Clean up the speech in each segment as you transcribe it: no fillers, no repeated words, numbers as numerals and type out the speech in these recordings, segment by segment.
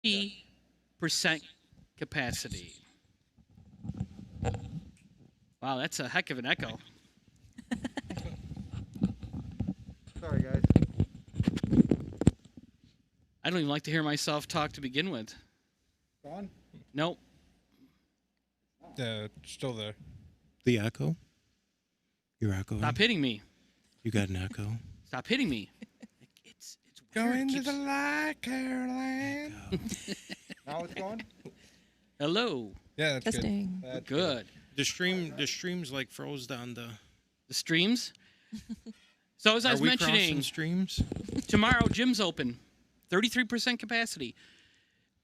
50% capacity. Wow, that's a heck of an echo. Sorry, guys. I don't even like to hear myself talk to begin with. Gone? Nope. Yeah, still there. The echo? You're echoing? Stop hitting me. You got an echo? Stop hitting me. It's Go weird. into Keeps- the light, Caroline. Now it's gone? Hello. Yeah, that's Testing. good. That's Good. The stream's like froze on the... The streams. So as I was mentioning, crossing streams? tomorrow gym's open, 33% capacity.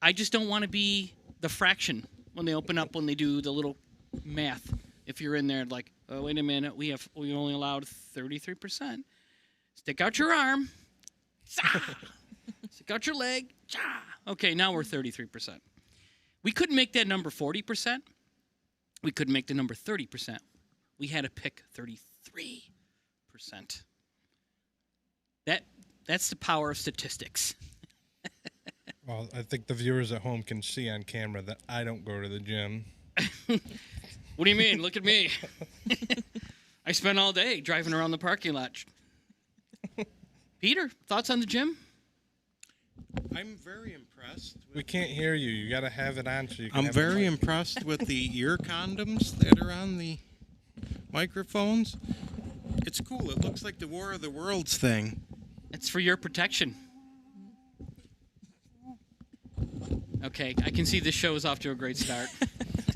I just don't want to be the fraction when they open up, when they do the little math. If you're in there, like, oh, wait a minute, we only allowed 33%. Stick out your arm. Zah! Stick out your leg. Zah! Okay, now we're 33%. We couldn't make that number 40%. We couldn't make the number 30%. We had to pick 33%. That's the power of statistics. Well, I think the viewers at home can see on camera that I don't go to the gym. What do you mean? Look at me. I spent all day driving around the parking lot. Peter, thoughts on the gym? I'm very impressed. We can't hear you. You got to have it on so you can I'm have the very mic. impressed with the ear condoms that are on the microphones. It's cool. It looks like the War of the Worlds thing. It's for your protection. Okay, I can see this show is off to a great start.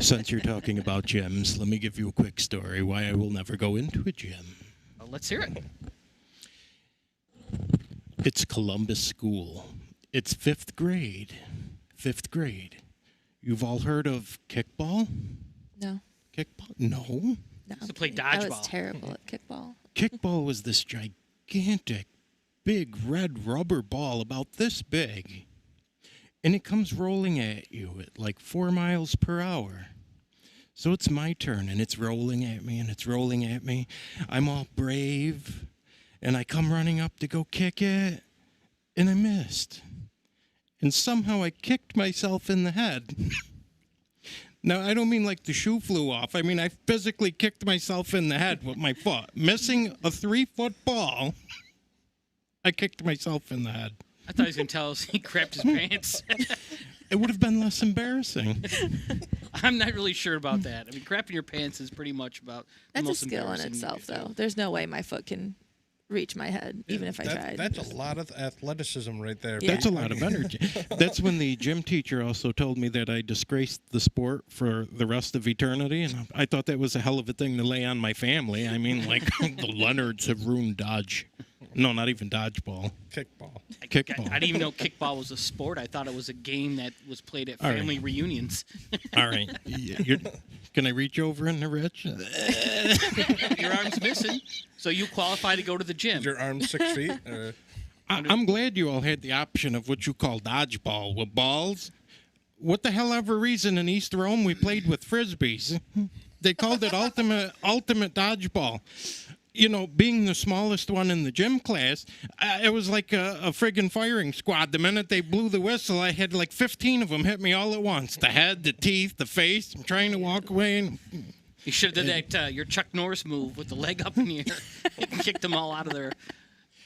Since you're talking about gyms, let me give you a quick story why I will never go into a gym. Well, let's hear it. It's Columbus School. It's fifth grade. Fifth grade. You've all heard of kickball? No. Kickball? No. No. To play I was dodgeball. terrible at kickball. Kickball was this gigantic, big red rubber ball about this big. And it comes rolling at you at like 4 miles per hour. So it's my turn, and it's rolling at me, and it's rolling at me. I'm all brave, and I come running up to go kick it, and I missed. And somehow I kicked myself in the head. Now, I don't mean like the shoe flew off. I mean, I physically kicked myself in the head with my foot. Missing a 3-foot ball, I kicked myself in the head. I thought he was going to tell us he crapped his pants. It would have been less embarrassing. I'm not really sure about that. I mean, crapping your pants is pretty much about the That's a most skill in embarrassing you itself, can do. though. There's no way my foot can reach my head, even if I tried. That's a lot of athleticism right there. Yeah. That's a lot of energy. That's when the gym teacher also told me that I disgraced the sport for the rest of eternity, and I thought that was a hell of a thing to lay on my family. I mean, like, the Leonards have ruined Dodge. No, not even dodgeball. Kickball. Kickball. I didn't even know kickball was a sport. I thought it was a game that was played at All right. family reunions. All right. Can I reach over in the rich? Your arm's missing, so you qualify to go to the gym. Is your arm 6 feet? I'm glad you all had the option of what you call dodgeball with balls. What the hell ever reason in East Rome we played with frisbees? They called it ultimate dodgeball. You know, being the smallest one in the gym class, it was like a friggin' firing squad. The minute they blew the whistle, I had like 15 of them hit me all at once. The head, the teeth, the face. I'm trying to walk away. And You should have did that your Chuck Norris move with the leg up in the air and kicked them all out of their,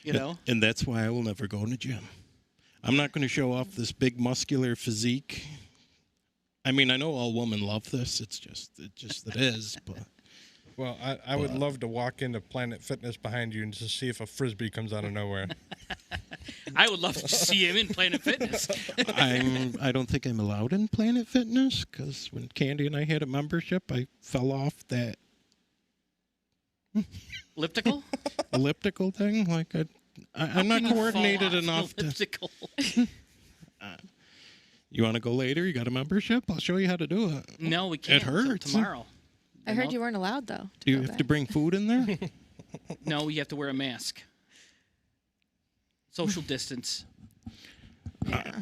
you know. And that's why I will never go in a gym. I'm not going to show off this big muscular physique. I mean, I know all women love this. It is, but... Well, I would love to walk into Planet Fitness behind you and just see if a frisbee comes out of nowhere. I would love to see him in Planet Fitness. I don't think I'm allowed in Planet Fitness because when Candy and I had a membership, I fell off that Elliptical? elliptical thing. Like I'm not coordinated enough to. Elliptical. You want to go later? You got a membership? I'll show you how to do it. No, we can't. It until hurts. tomorrow. I heard you weren't allowed, though. Do you have to bring food in there? No, you have to wear a mask. Social distance.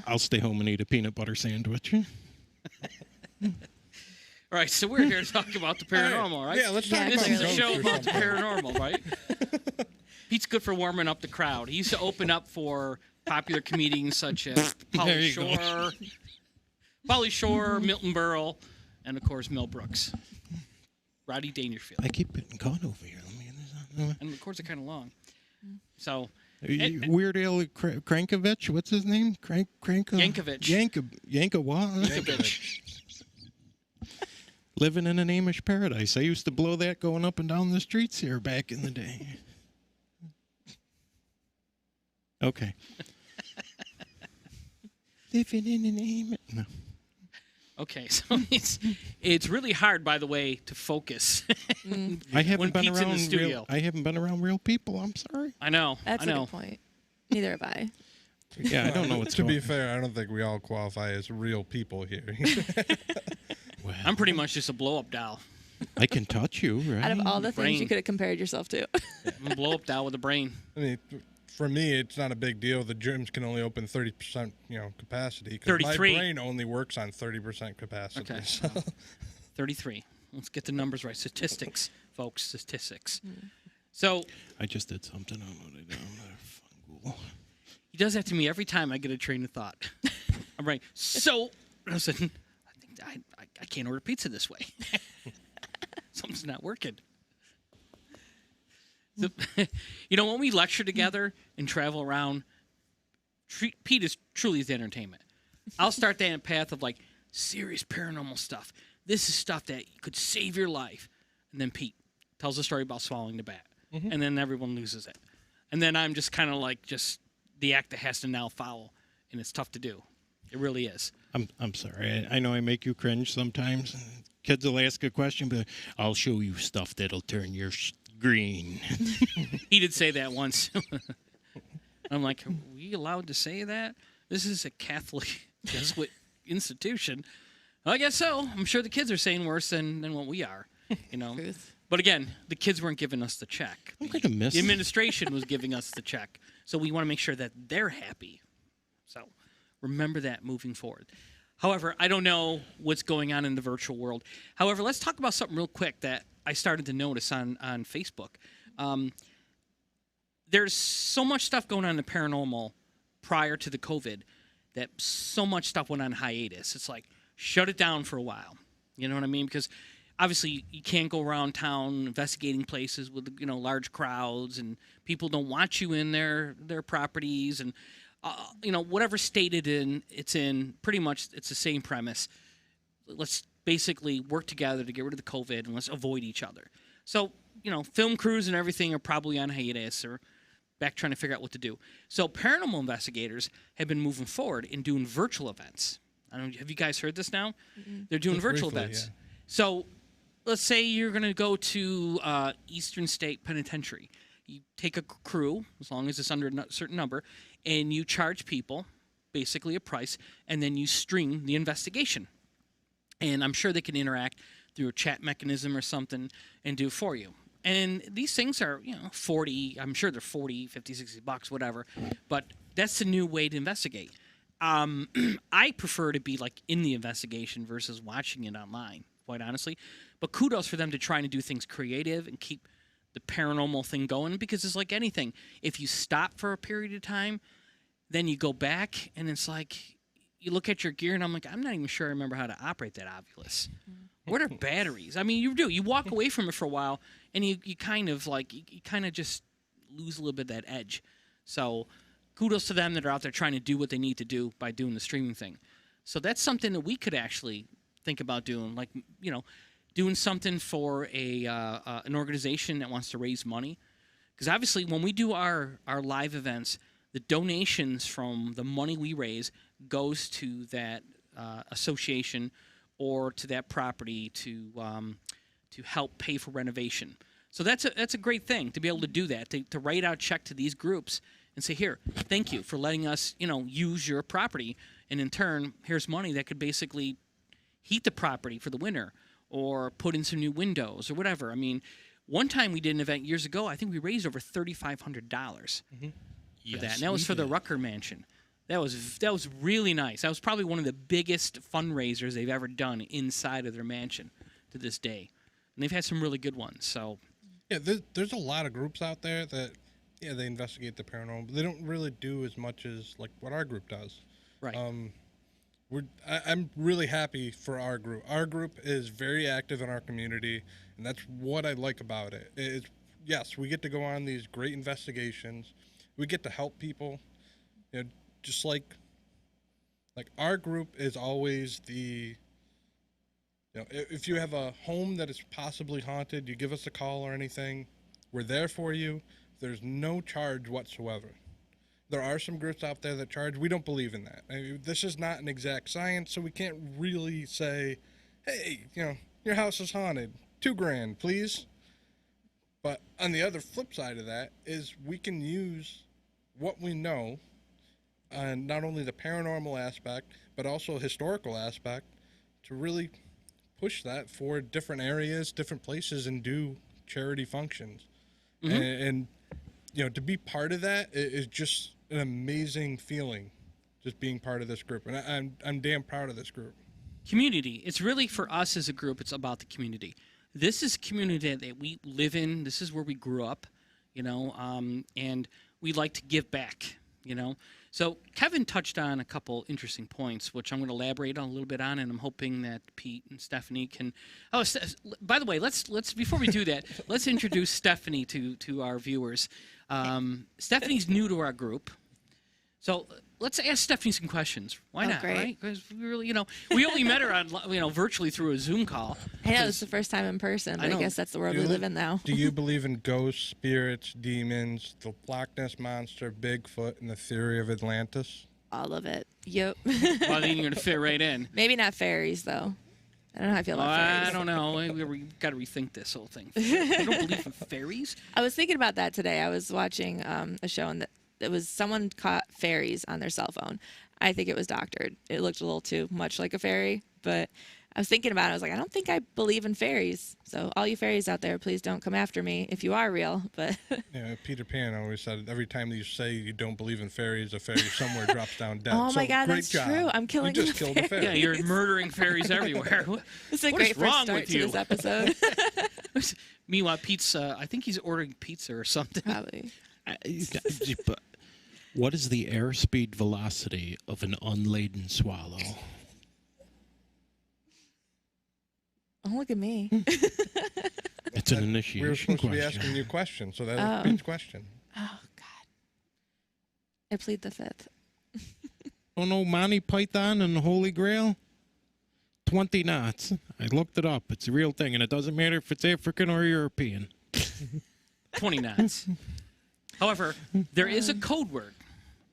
I'll stay home and eat a peanut butter sandwich. All right, so we're here to talk about the paranormal, right? Yeah, let's talk This about is a ghosts show or about the something. paranormal, right? Pete's good for warming up the crowd. He used to open up for popular comedians such as Pauly There you go. Shore, Pauly Shore, Milton Berle, and of course Mel Brooks, Rodney Dangerfield. I keep getting caught over here. And the chords are kind of long. So Weird Al Crankovich, what's his name? Yankovic. Yankovic. Living in an Amish paradise. I used to blow that going up and down the streets here back in the day. Okay. Living in an Amish. No. Okay, so it's really hard, by the way, to focus. I haven't been Pete's in the around studio. I haven't been around real people. I'm sorry. I know. That's I know. a good point. Neither have I. Yeah, I don't know what's To going be fair, I don't think we all qualify as real people here. Well, I'm pretty much just a blow-up doll. I can touch you, right? Out of all the things Brain. you could have compared yourself to. I'm a blow-up doll with a brain. I mean, for me, it's not a big deal. The gyms can only open 30%, capacity. 'Cause 33. My brain only works on 30% capacity. Okay. So. 33. Let's get the numbers right. Statistics, folks. Statistics. So I just did something. I don't know what I did. I'm not a fun ghoul. he does that to me every time I get a train of thought. I'm right. So all of a sudden, I can't order pizza this way. Something's not working. So, when we lecture together and travel around, Pete is truly his entertainment. I'll start that path of like serious paranormal stuff. This is stuff that could save your life. And then Pete tells a story about swallowing the bat. And then everyone loses it. And then I'm just kind of like just the act that has to now follow. And it's tough to do. It really is. I'm sorry. I know I make you cringe sometimes. Kids will ask a question, but I'll show you stuff that'll turn your green. He did say that once. I'm like, are we allowed to say that? This is a Catholic Jesuit institution. Well, I guess so. I'm sure the kids are saying worse than what we are. Truth. But again, the kids weren't giving us the check. I'm gonna miss The administration was giving us the check. So we want to make sure that they're happy. So remember that moving forward. However, I don't know what's going on in the virtual world. However, let's talk about something real quick that I started to notice on Facebook. There's so much stuff going on in the paranormal prior to the COVID that so much stuff went on hiatus. It's like, shut it down for a while. You know what I mean? Because obviously you can't go around town investigating places with large crowds, and people don't want you in their properties, and whatever state it's in, pretty much it's the same premise. Let's basically work together to get rid of the COVID, and let's avoid each other. So film crews and everything are probably on hiatus or back trying to figure out what to do. So paranormal investigators have been moving forward in doing virtual events. I don't know, have you guys heard this now? Mm-hmm. They're doing Just virtual briefly, events. yeah. So let's say you're going to go to Eastern State Penitentiary. You take a crew, as long as it's under a certain number, and you charge people basically a price, and then you stream the investigation. And I'm sure they can interact through a chat mechanism or something and do it for you. And these things are, I'm sure they're 40, 50, 60 bucks, whatever. But that's the new way to investigate. I prefer to be like in the investigation versus watching it online, quite honestly. But kudos for them to trying to do things creative and keep the paranormal thing going, because it's like anything. If you stop for a period of time, then you go back and it's like you look at your gear and I'm like, I'm not even sure I remember how to operate that Ovilus. What are batteries? I mean, you do. You walk away from it for a while and you kind of just lose a little bit of that edge. So kudos to them that are out there trying to do what they need to do by doing the streaming thing. So that's something that we could actually think about doing, like, doing something for an organization that wants to raise money. Because obviously when we do our live events, the donations from the money we raise goes to that association or to that property to help pay for renovation. So that's a great thing to be able to do that, to write out a check to these groups and say, here, thank you for letting us, use your property. And in turn, here's money that could basically heat the property for the winter or put in some new windows or whatever. I mean, one time we did an event years ago, I think we raised over $3,500 for that. And that was for the Rucker Mansion. That was really nice. That was probably one of the biggest fundraisers they've ever done inside of their mansion to this day. And they've had some really good ones. So Yeah, there's a lot of groups out there that, they investigate the paranormal, but they don't really do as much as like what our group does. right. I'm really happy for our group. Our group is very active in our community, and that's what I like about it. It's, yes, we get to go on these great investigations. We get to help people. You know, just like our group is always the, you know, if you have a home that is possibly haunted, you give us a call or anything. We're there for you. There's no charge whatsoever. There are some groups out there that charge. We don't believe in that. I mean, this is not an exact science, so we can't really say, hey, you know, your house is haunted. $2,000, please. But on the other flip side of that is we can use what we know on not only the paranormal aspect, but also historical aspect to really push that for different areas, different places, and do charity functions. And you know, to be part of that is just an amazing feeling, just being part of this group. And I'm damn proud of this group. Community. It's really, for us as a group, it's about the community. This is community that we live in. This is where we grew up, you know, and we like to give back, you know. So Kevin touched on a couple interesting points, which I'm going to elaborate on a little bit on, and I'm hoping that Pete and Stephanie can. Oh, by the way, let's before we do that, let's introduce Stephanie to our viewers. Stephanie's new to our group, so let's ask Stephanie some questions. Why not? Great. Right? Because we really, you know, we only met her on, you know, virtually through a Zoom call. I know, it's the first time in person, but I guess that's the world we live in now. Do you believe in ghosts, spirits, demons, the Loch Ness Monster, Bigfoot, and the theory of Atlantis? All of it. Yep. Well, then you're going to fit right in. Maybe not fairies, though. I don't know how I feel about fairies. I don't know. We got to rethink this whole thing. You don't believe in fairies? I was thinking about that today. I was watching a show, and it was someone caught fairies on their cell phone. I think it was doctored. It looked a little too much like a fairy, but I was thinking about it. I was like, I don't think I believe in fairies. So all you fairies out there, please don't come after me if you are real. But yeah, Peter Pan always said every time you say you don't believe in fairies, a fairy somewhere drops down dead. Oh my God, great that's job. true. I'm killing you just the killed a fairy. Yeah, you're murdering fairies everywhere. It's a What great is first wrong start with to you? this episode. Meanwhile, Pete's, I think he's ordering pizza or something. Probably. But what is the airspeed velocity of an unladen swallow? Oh, look at me. It's an We were initiation supposed to be question. asking you questions, so that was Pete's question. Oh, God. I plead the fifth. Oh no, Monty Python and the Holy Grail? 20 knots. I looked it up. It's a real thing, and it doesn't matter if it's African or European. 20 knots. However, there is a code word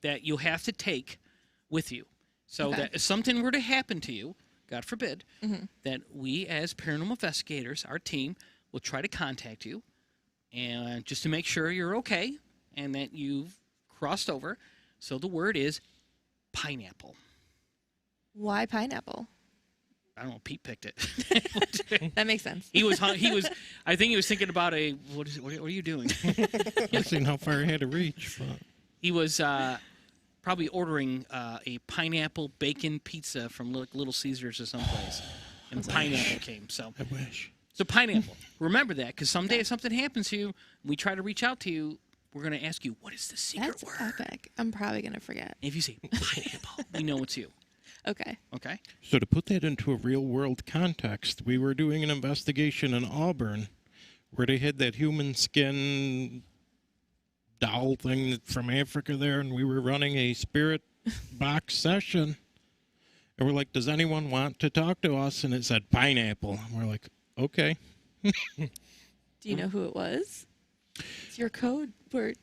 that you have to take with you. So that if something were to happen to you, God forbid, that we as paranormal investigators, our team, will try to contact you and just to make sure you're okay and that you've crossed over. So the word is pineapple. Why pineapple? I don't know. Pete picked it. That makes sense. He was. I think he was thinking about a. What are you doing? I've seen how far I had to reach. But He was probably ordering a pineapple bacon pizza from Little Caesars or someplace, and pineapple came. So I wish. So pineapple. Remember that, because someday if something happens to you, and we try to reach out to you, we're going to ask you, what is the secret That's word? epic. I'm probably going to forget. If you say pineapple, we know it's you. Okay. Okay? So to put that into a real-world context, we were doing an investigation in Auburn where they had that human skin doll thing from Africa there, and we were running a spirit box session. And we're like, does anyone want to talk to us? And it said pineapple. And we're like, okay. Do you know who it was? It's your code word.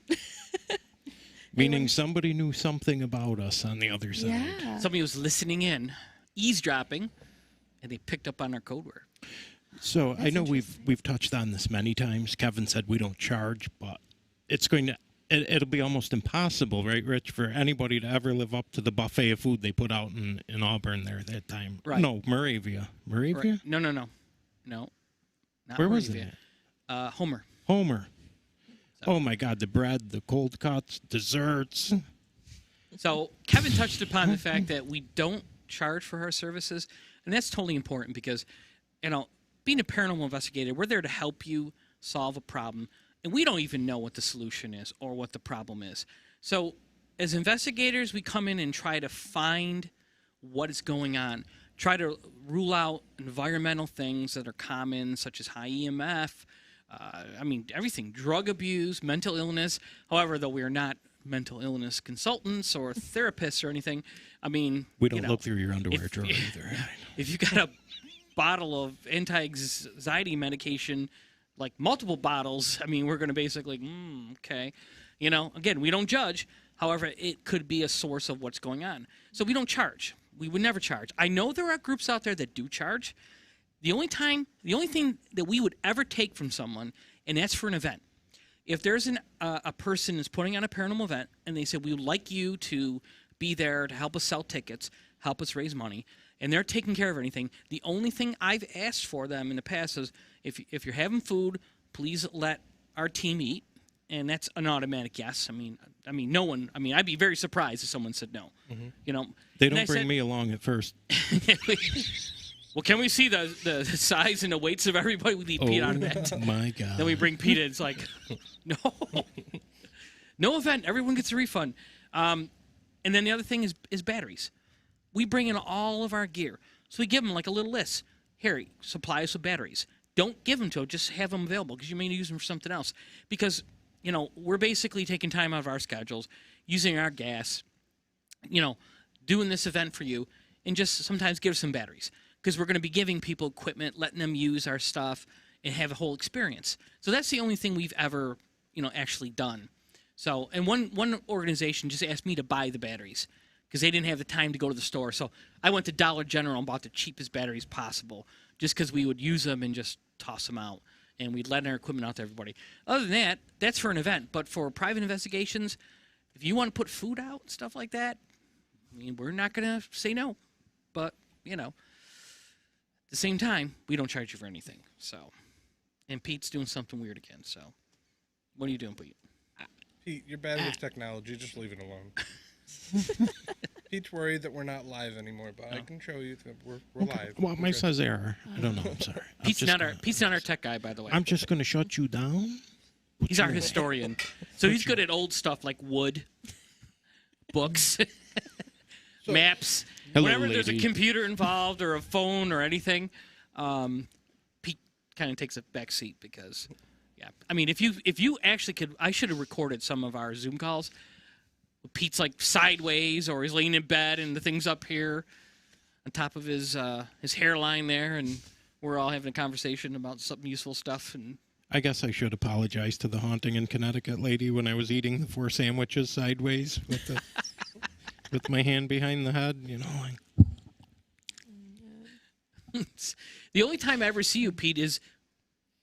Meaning somebody knew something about us on the other side. Yeah. Somebody was listening in, eavesdropping, and they picked up on our code word. So I know we've touched on this many times. Kevin said we don't charge, but it's going to it'll be almost impossible, right, Rich, for anybody to ever live up to the buffet of food they put out in Auburn there at that time. Right. No, Moravia. Moravia? Right. No. Not Where was Moravia. it? Homer. Homer. Oh my God, the bread, the cold cuts, desserts. So Kevin touched upon the fact that we don't charge for our services, and that's totally important because, you know, being a paranormal investigator, we're there to help you solve a problem, and we don't even know what the solution is or what the problem is. So as investigators, we come in and try to find what is going on. Try to rule out environmental things that are common, such as high EMF. Everything, drug abuse, mental illness. However, though we are not mental illness consultants or therapists or anything, We don't look through your underwear drawer either. If you got a bottle of anti-anxiety medication, like multiple bottles, we're going to basically, okay. Again, we don't judge. However, it could be a source of what's going on. So we don't charge. We would never charge. I know there are groups out there that do charge. The only thing that we would ever take from someone, and that's for an event. If there's a person that's putting on a paranormal event and they say, we would like you to be there to help us sell tickets, help us raise money, and they're taking care of anything, the only thing I've asked for them in the past is, if you're having food, please let our team eat. And that's an automatic yes. No one. I'd be very surprised if someone said no. Mm-hmm. They don't bring me along at first. Well, can we see the size and the weights of everybody? We leave Pete out of that. Oh my God. Then we bring Pete in. It's like, no event. Everyone gets a refund. And then the other thing is batteries. We bring in all of our gear, so we give them like a little list. Here, supply us with batteries. Don't give them to them. Just have them available because you may use them for something else. Because we're basically taking time out of our schedules, using our gas, doing this event for you, and just sometimes give some batteries because we're going to be giving people equipment, letting them use our stuff, and have a whole experience. So that's the only thing we've ever, actually done. So, and one organization just asked me to buy the batteries because they didn't have the time to go to the store. So I went to Dollar General and bought the cheapest batteries possible just because we would use them and just toss them out. And we'd let our equipment out to everybody. Other than that, that's for an event. But for private investigations, if you want to put food out and stuff like that, we're not going to say no. But, at the same time, we don't charge you for anything. So, and Pete's doing something weird again. So, what are you doing, Pete? Pete, you're bad with technology. Just leave it alone. Pete's worried that we're not live anymore, but I can show you that we're live. Well, mine says error. I don't know. I'm sorry. Pete's not our tech guy, by the way. I'm just going to shut you down. He's our historian. So he's good at old stuff like wood, books, maps. Hello, Whenever there's a lady. computer involved or a phone or anything, Pete kind of takes a back seat because, yeah. If you actually could, I should have recorded some of our Zoom calls. Pete's like sideways, or he's laying in bed, and the thing's up here on top of his hairline there, and we're all having a conversation about some useful stuff. And I guess I should apologize to the haunting in Connecticut lady when I was eating the 4 sandwiches sideways with my hand behind the head. The only time I ever see you, Pete, is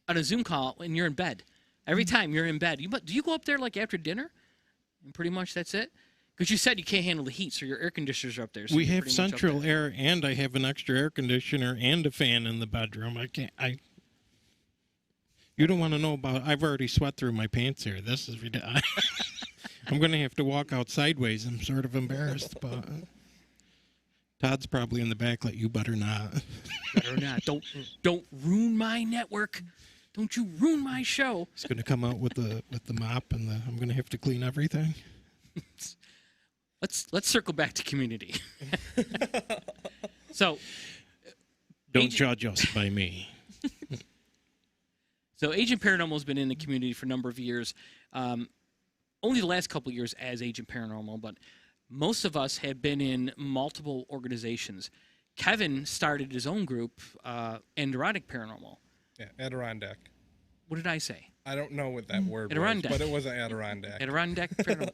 on a Zoom call when you're in bed. Every time you're in bed, do you go up there like after dinner? And pretty much that's it? Because you said you can't handle the heat, so your air conditioners are up there. So We have central air, and I have an extra air conditioner and a fan in the bedroom. You don't want to know about. I've already sweat through my pants here. This is ridiculous. I'm going to have to walk out sideways. I'm sort of embarrassed, but Todd's probably in the back. Like, you better not. Better not. Don't ruin my network. Don't you ruin my show. He's going to come out with the mop, and I'm going to have to clean everything. Let's circle back to community. So, don't judge us by me. So Agent Paranormal has been in the community for a number of years. Only the last couple of years as Agent Paranormal, but most of us have been in multiple organizations. Kevin started his own group, Adirondack Paranormal. Yeah, Adirondack. What did I say? I don't know what that word was, Adirondack. but it was an Adirondack. Adirondack Paranormal.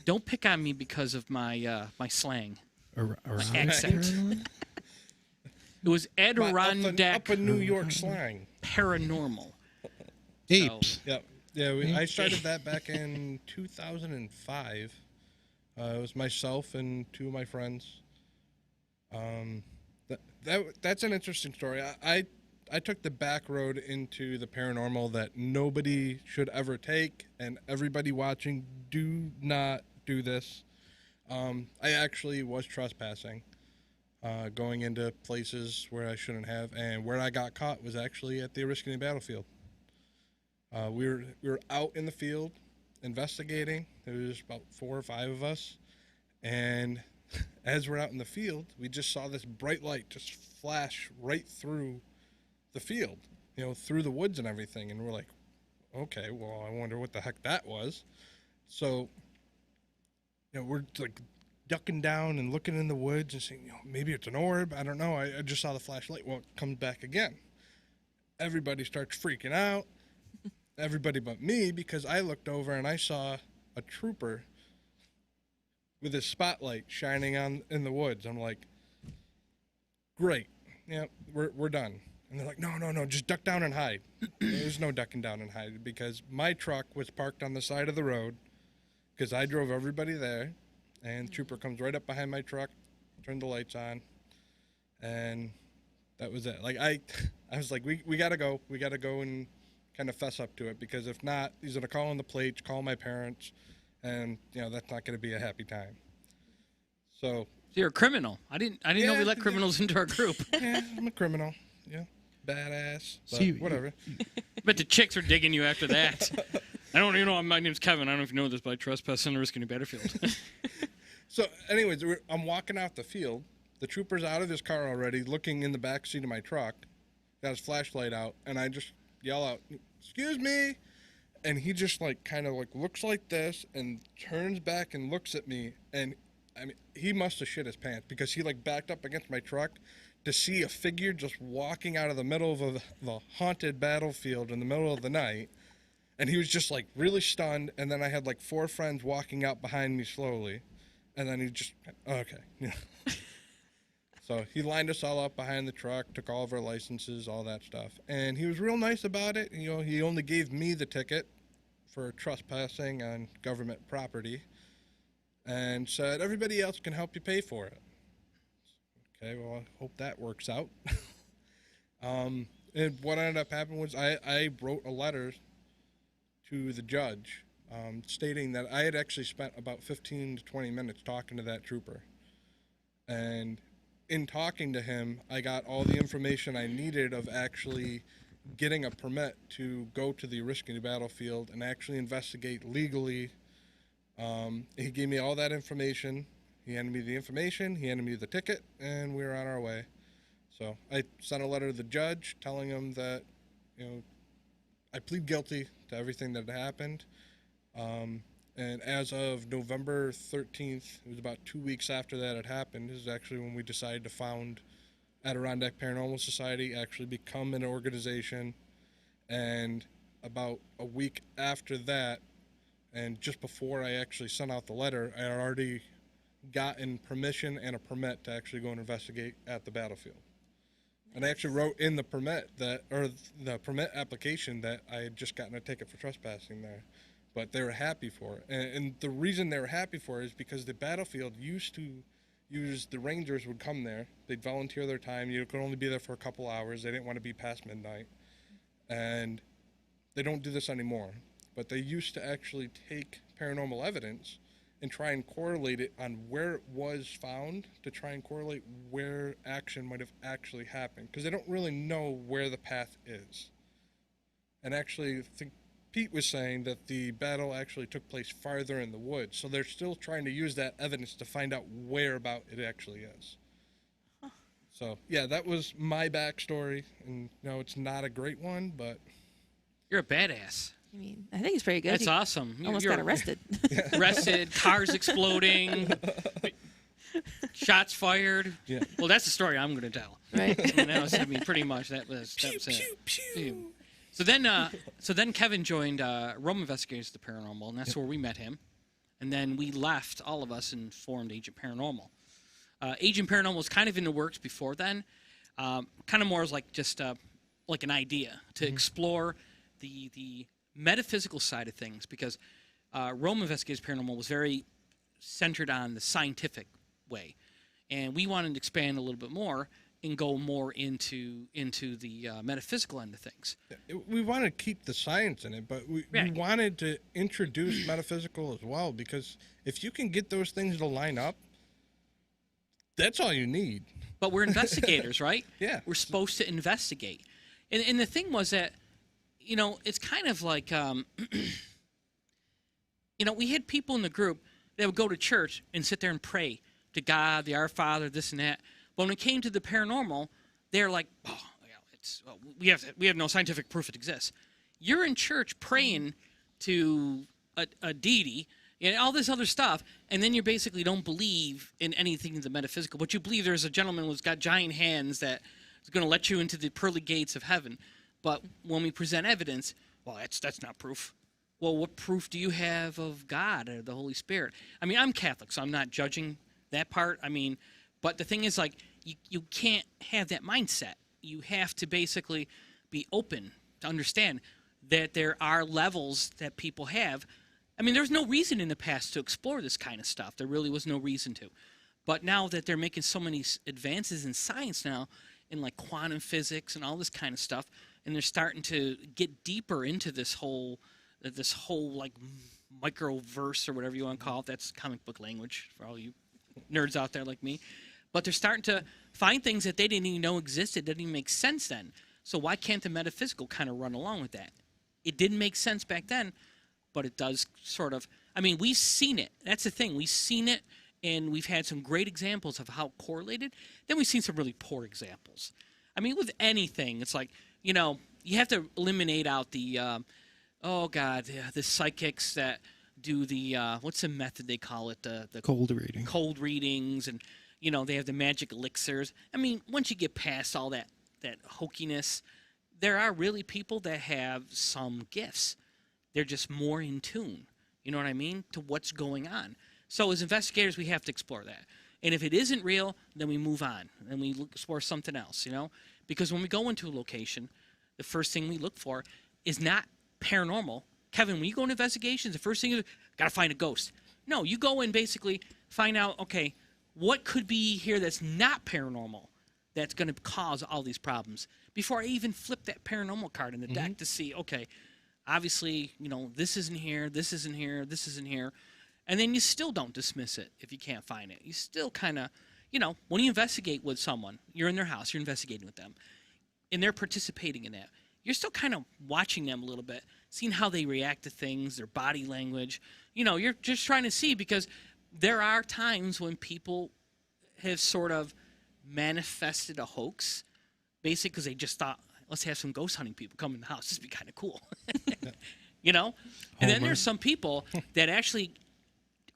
Don't pick on me because of my my slang, my accent. It was Adirondack Up in New York slang. Paranormal. Apes. Yep. Yeah, I started that back in 2005. It was myself and 2 of my friends. That's an interesting story. I took the back road into the paranormal that nobody should ever take, and everybody watching, do not do this. I actually was trespassing, going into places where I shouldn't have, and where I got caught was actually at the Oriskany battlefield. We were out in the field investigating. There was about 4 or 5 of us, and as we're out in the field, we just saw this bright light just flash right through the field, through the woods and everything. And we're like, okay, well, I wonder what the heck that was. So, we're like ducking down and looking in the woods and saying, maybe it's an orb. I don't know. I just saw the flashlight. Well, it comes back again. Everybody starts freaking out. Everybody but me, because I looked over and I saw a trooper with his spotlight shining in the woods. I'm like, great. Yeah, we're done. And they're like, no, just duck down and hide. There's no ducking down and hide, because my truck was parked on the side of the road because I drove everybody there. And the trooper comes right up behind my truck, turned the lights on, and that was it. Like, I was like, we got to go. We got to go and kind of fess up to it, because if not, he's going to call on the plates, call my parents, and, that's not going to be a happy time. So you're a criminal. I didn't know we let criminals into our group. Yeah, I'm a criminal. Yeah, badass. But See, whatever. But the chicks are digging you after that. I don't even know. My name's Kevin. I don't know if you know this, but I trespass and risk in a battlefield. So, anyways, I'm walking out the field. The trooper's out of his car already, looking in the back seat of my truck. Got his flashlight out, and I just yell out, "Excuse me!" And he just kind of looks like this and turns back and looks at me. And I mean, he must have shit his pants, because he backed up against my truck to see a figure just walking out of the middle of the haunted battlefield in the middle of the night. And he was just really stunned. And then I had 4 friends walking out behind me slowly. And then he just, okay. So he lined us all up behind the truck, took all of our licenses, all that stuff. And he was real nice about it. He only gave me the ticket for trespassing on government property and said, everybody else can help you pay for it. Okay, well, I hope that works out. And what ended up happening was I wrote a letter to the judge stating that I had actually spent about 15 to 20 minutes talking to that trooper. And in talking to him, I got all the information I needed of actually getting a permit to go to the Oriskany battlefield and actually investigate legally. He gave me all that information. He handed me the information, he handed me the ticket, and we were on our way. So I sent a letter to the judge telling him that, I plead guilty to everything that had happened. And as of November 13th, it was about 2 weeks after that had happened, this is actually when we decided to found Adirondack Paranormal Society, actually become an organization. And about a week after that, and just before I actually sent out the letter, I had already gotten permission and a permit to actually go and investigate at the battlefield. And I actually wrote in the permit the permit application that I had just gotten a ticket for trespassing there. But they were happy for it. And the reason they were happy for it is because the battlefield used to use, the rangers would come there, they'd volunteer their time, you could only be there for a couple hours, they didn't want to be past midnight. And they don't do this anymore. But they used to actually take paranormal evidence and try and correlate it on where it was found, to try and correlate where action might have actually happened, because they don't really know where the path is. And actually, I think Pete was saying that the battle actually took place farther in the woods, so they're still trying to use that evidence to find out where about it actually is. Huh. So, yeah, that was my backstory, and it's not a great one, but... You're a badass. I mean, I think it's pretty good. That's awesome. Almost got arrested. Arrested, cars exploding, shots fired. Yeah. Well, that's the story I'm going to tell. Right. Pretty much that was it. Pew. So then Kevin joined Rome Investigators of the Paranormal, and that's where we met him. And then we left, all of us, and formed Agent Paranormal. Agent Paranormal was kind of in the works before then, kind of more as just like an idea to explore the metaphysical side of things, because Rome Investigators Paranormal was very centered on the scientific way, and we wanted to expand a little bit more and go more into the metaphysical end of things. We wanted to keep the science in it, but we wanted to introduce metaphysical as well, because if you can get those things to line up, that's all you need. But we're investigators, right? Yeah. We're supposed to investigate. And the thing was that, it's kind of like, we had people in the group that would go to church and sit there and pray to God, the Our Father, this and that. But when it came to the paranormal, they're like, oh, we have no scientific proof it exists. You're in church praying to a deity and all this other stuff, and then you basically don't believe in anything in the metaphysical, but you believe there's a gentleman who's got giant hands that is going to let you into the pearly gates of heaven. But when we present evidence, well, that's not proof. Well, what proof do you have of God or the Holy Spirit? I mean, I'm Catholic, so I'm not judging that part. I mean, but the thing is, like, you can't have that mindset. You have to basically be open to understand that there are levels that people have. I mean, there's no reason in the past to explore this kind of stuff. There really was no reason to. But now that they're making so many advances in science now, in like quantum physics and all this kind of stuff, and they're starting to get deeper into this whole like microverse or whatever you want to call it. That's comic book language for all you nerds out there like me. But they're starting to find things that they didn't even know existed, didn't even make sense then. So why can't the metaphysical kind of run along with that? It didn't make sense back then, but it does sort of. I mean, we've seen it. That's the thing. We've seen it, and we've had some great examples of how correlated. Then we've seen some really poor examples. I mean, with anything, it's like, you have to eliminate out the, the psychics that do the, what's the method they call it? The Cold reading. Cold readings, and, they have the magic elixirs. I mean, once you get past all that hokiness, there are really people that have some gifts. They're just more in tune, you know what I mean, to what's going on. So as investigators, we have to explore that. And if it isn't real, then we move on and we explore something else, Because when we go into a location, the first thing we look for is not paranormal. Kevin, when you go into investigations, the first thing is, got to find a ghost. No, you go and basically find out, okay, what could be here that's not paranormal that's going to cause all these problems before I even flip that paranormal card in the deck to see, okay, obviously, this isn't here, this isn't here, this isn't here. And then you still don't dismiss it if you can't find it. You still kind of, when you investigate with someone, you're in their house, you're investigating with them, and they're participating in that. You're still kind of watching them a little bit, seeing how they react to things, their body language. You're just trying to see, because there are times when people have sort of manifested a hoax, basically because they just thought, let's have some ghost hunting people come in the house. This would be kind of cool. And then there's some people that actually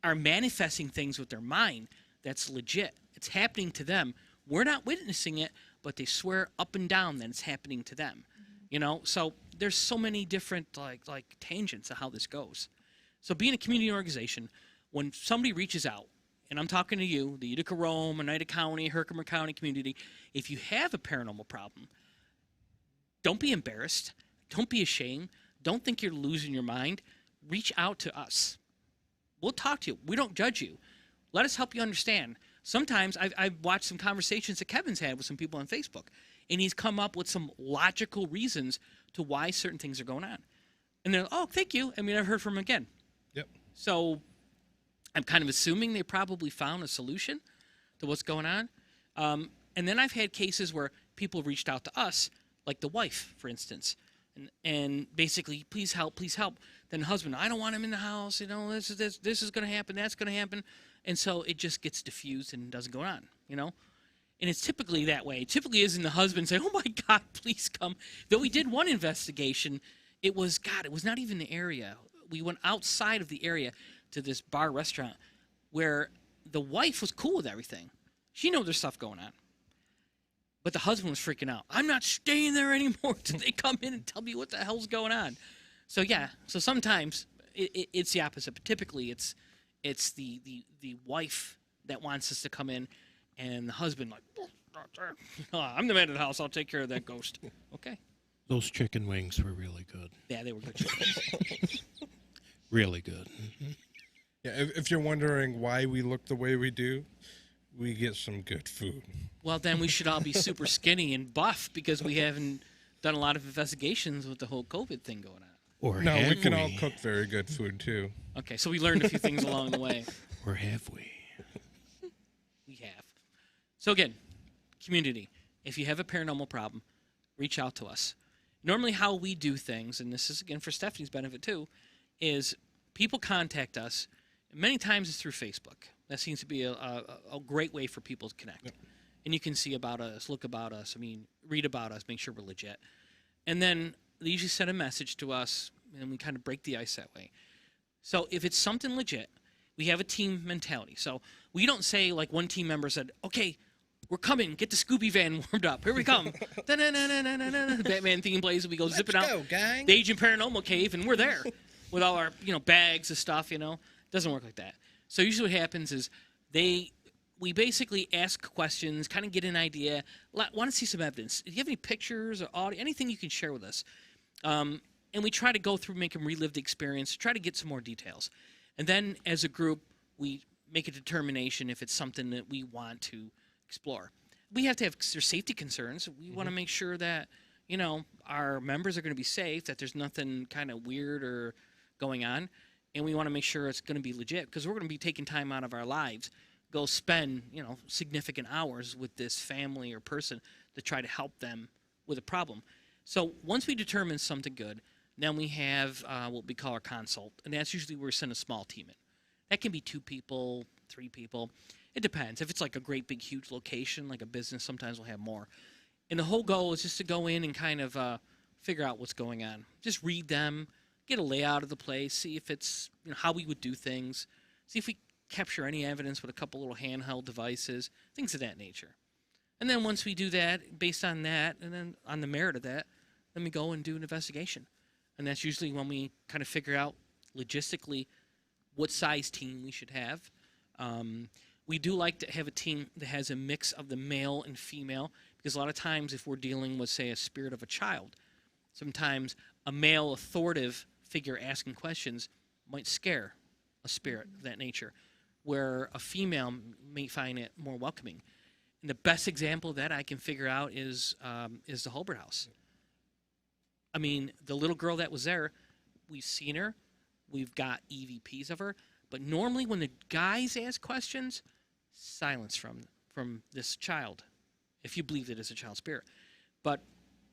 are manifesting things with their mind that's legit. It's happening to them. We're not witnessing it, but they swear up and down that it's happening to them. So there's so many different like tangents of how this goes. So being a community organization, when somebody reaches out, and I'm talking to you, the Utica Rome, Oneida County, Herkimer County community, if you have a paranormal problem, don't be embarrassed. Don't be ashamed. Don't think you're losing your mind. Reach out to us. We'll talk to you. We don't judge you. Let us help you understand. Sometimes I've watched some conversations that Kevin's had with some people on Facebook, and he's come up with some logical reasons to why certain things are going on. And they're, oh, thank you. I mean, I've heard from him again. Yep. So I'm kind of assuming they probably found a solution to what's going on. And then I've had cases where people reached out to us, like the wife, for instance, and basically, please help, please help. Then the husband, I don't want him in the house. This is going to happen, that's going to happen. And so it just gets diffused and doesn't go on, And it's typically that way. It typically isn't the husband saying, oh, my God, please come. Though we did one investigation, it was not even the area. We went outside of the area to this bar restaurant where the wife was cool with everything. She knew there's stuff going on. But the husband was freaking out. I'm not staying there anymore till they come in and tell me what the hell's going on. So, yeah. So sometimes it's the opposite. But typically it's the wife that wants us to come in, and the husband I'm the man of the house. I'll take care of that ghost. Okay. Those chicken wings were really good. Yeah, they were good chickens. Really good. Yeah, if you're wondering why we look the way we do, we get some good food. Well, then we should all be super skinny and buff because we haven't done a lot of investigations with the whole COVID thing going on. Or no, have we can all cook very good food, too. Okay, so we learned a few things along the way. Or have we? We have. So again, community, if you have a paranormal problem, reach out to us. Normally how we do things, and this is, again, for Stephanie's benefit, too, is people contact us. Many times it's through Facebook. That seems to be a great way for people to connect. Yep. And you can see about us, look about us. I mean, read about us, make sure we're legit. And then they usually send a message to us, and we kind of break the ice that way. So if it's something legit, we have a team mentality. So we don't say, like one team member said, okay, we're coming. Get the Scooby van warmed up. Here we come. The Batman theme plays, and we go zipping out. Gang. The Agent Paranormal cave, and we're there with all our bags of stuff. It doesn't work like that. So usually what happens is we basically ask questions, kind of get an idea, want to see some evidence. Do you have any pictures or audio, anything you can share with us? And we try to go through, make them relive the experience, try to get some more details. And then as a group, we make a determination if it's something that we want to explore. We have to have their safety concerns. We want to make sure that, our members are going to be safe, that there's nothing kind of weird or going on. And we want to make sure it's going to be legit because we're going to be taking time out of our lives, go spend, significant hours with this family or person to try to help them with a problem. So once we determine something good, then we have what we call our consult. And that's usually where we send a small team in. That can be 2 people, 3 people. It depends. If it's like a great, big, huge location, like a business, sometimes we'll have more. And the whole goal is just to go in and kind of figure out what's going on. Just read them, get a layout of the place, see if it's how we would do things, see if we capture any evidence with a couple little handheld devices, things of that nature. And then once we do that, based on that, and then on the merit of that, then we go and do an investigation. And that's usually when we kind of figure out logistically what size team we should have. We do like to have a team that has a mix of the male and female, because a lot of times if we're dealing with, say, a spirit of a child, sometimes a male authoritative figure asking questions might scare a spirit of that nature, where a female may find it more welcoming. And the best example of that I can figure out is the Holbert House. I mean, the little girl that was there, we've seen her, we've got EVPs of her, but normally when the guys ask questions, silence from this child, if you believe it is a child spirit. But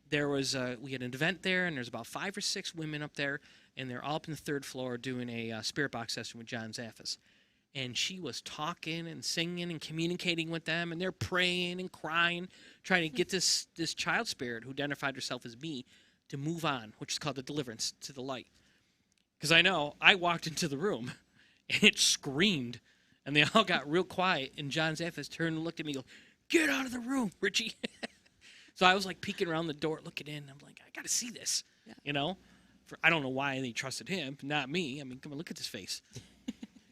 there was we had an event there, and there's about 5 or 6 women up there, and they're all up in the 3rd floor doing a spirit box session with John Zaffis. And she was talking and singing and communicating with them, and they're praying and crying, trying to get this child spirit who identified herself as me to move on, which is called the deliverance, to the light. Because I walked into the room, and it screamed, and they all got real quiet, and John Zaffis turned and looked at me and goes, "Get out of the room, Richie." So I was like peeking around the door, looking in. I'm like, I got to see this, I don't know why they trusted him, not me. I mean, come on, look at this face.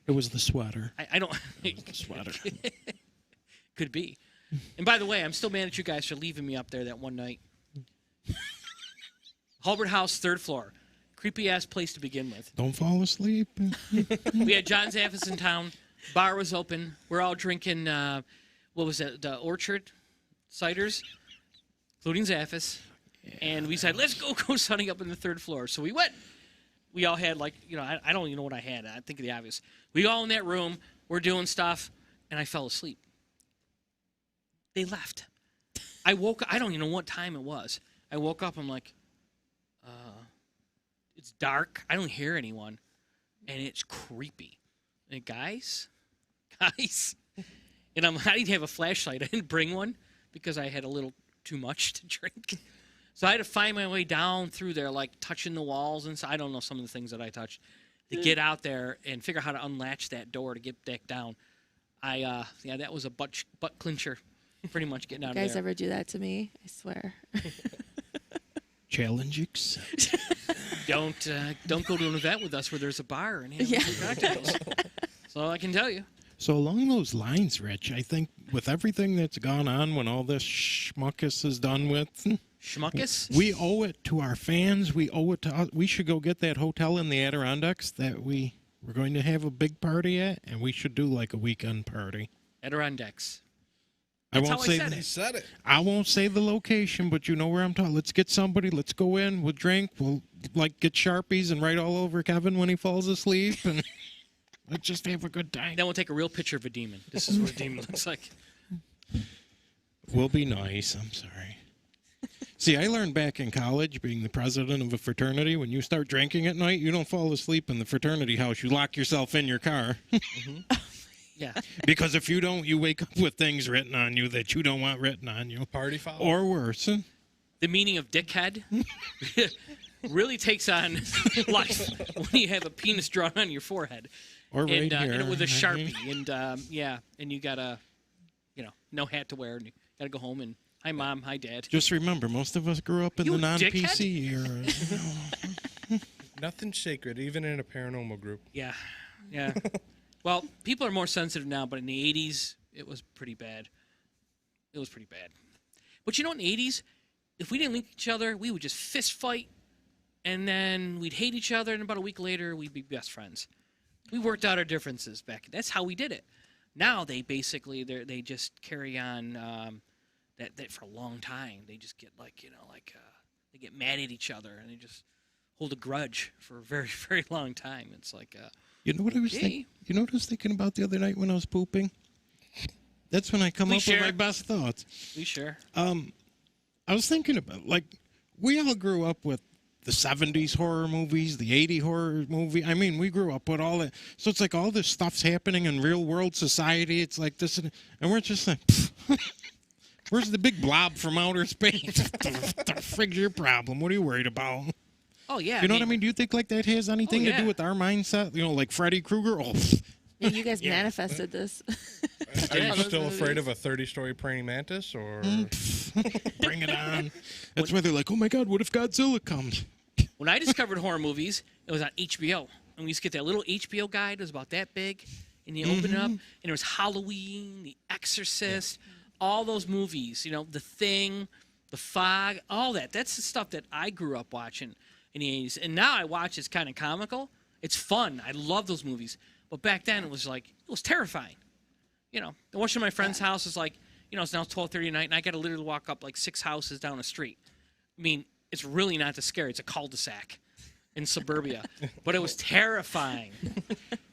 It was the sweater. I don't. The sweater. Could be. And by the way, I'm still mad at you guys for leaving me up there that one night. Holbert House, 3rd floor. Creepy ass place to begin with. Don't fall asleep. We had John Zaffis in town. Bar was open. We're all drinking, what was it, the Orchard ciders, including Zaffis. Yeah. And we said, let's go sunning up in the 3rd floor. So we went. We all had, like, I don't even know what I had. I think of the obvious. We all in that room. We're doing stuff. And I fell asleep. They left. I woke up. I don't even know what time it was. I woke up. I'm like, it's dark. I don't hear anyone. And it's creepy. And guys. And I didn't have a flashlight. I didn't bring one because I had a little too much to drink. So I had to find my way down through there, like touching the walls. And so I don't know some of the things that I touched to get out there and figure out how to unlatch that door to get back down. That was a butt clincher, pretty much getting out of there. You guys ever do that to me? I swear. Challenge accepted. Don't go to an event with us where there's a bar and have cocktails. That's all I can tell you. So along those lines, Rich, I think with everything that's gone on when all this schmuckus is done with, schmuckus, we owe it to our fans. We owe it to us. We should go get that hotel in the Adirondacks that we're going to have a big party at, and we should do like a weekend party. Adirondacks. That's how I said He said it. I won't say the location, but you know where I'm talking. Let's get somebody. Let's go in. We'll drink. We'll get Sharpies and write all over Kevin when he falls asleep, and let's just have a good time. Then we'll take a real picture of a demon. This is what a demon looks like. We'll be nice. I'm sorry. See, I learned back in college, being the president of a fraternity, when you start drinking at night, you don't fall asleep in the fraternity house. You lock yourself in your car. Yeah. Because if you don't, you wake up with things written on you that you don't want written on you. Party foul. Or worse. The meaning of dickhead really takes on life when you have a penis drawn on your forehead. Or right here. And with a Sharpie. And, and you got to, no hat to wear. And you got to go home and, hi, Mom. Hi, Dad. Just remember, most of us grew up in You the non-PC era. Nothing sacred, even in a paranormal group. Yeah. Yeah. Well, people are more sensitive now, but in the 80s, it was pretty bad. It was pretty bad. But in the 80s, if we didn't like each other, we would just fist fight, and then we'd hate each other, and about a week later, we'd be best friends. We worked out our differences back. That's how we did it. Now they basically they just carry on that for a long time. They just get they get mad at each other, and they just hold a grudge for a very, very long time. It's like You know what I was thinking? You know what I was thinking about the other night when I was pooping? That's when I come up with my best thoughts. We sure. I was thinking about, we all grew up with the 70s horror movies, the 80 horror movie. I mean, we grew up with all that. So it's like all this stuff's happening in real world society. It's like this, and we're just like, where's the big blob from outer space? The frig's your problem? What are you worried about? Oh, yeah. You know what I mean? Do you think that has anything to do with our mindset? Like Freddy Krueger? Oh, Yeah, you guys manifested this. Are you still afraid of a 30-story praying mantis, or bring it on? That's why they're like, oh my God, what if Godzilla comes? When I discovered horror movies, it was on HBO. And we used to get that little HBO guide. It was about that big. And you open it up, and there was Halloween, The Exorcist, all those movies. The Thing, The Fog, all that. That's the stuff that I grew up watching in the 80s. And now I watch it's kind of comical. It's fun. I love those movies. But back then, it was terrifying. Watching my friend's house is like, it's now 12:30 at night, and I got to literally walk up like 6 houses down the street. I mean, it's really not that scary. It's a cul-de-sac in suburbia. But it was terrifying.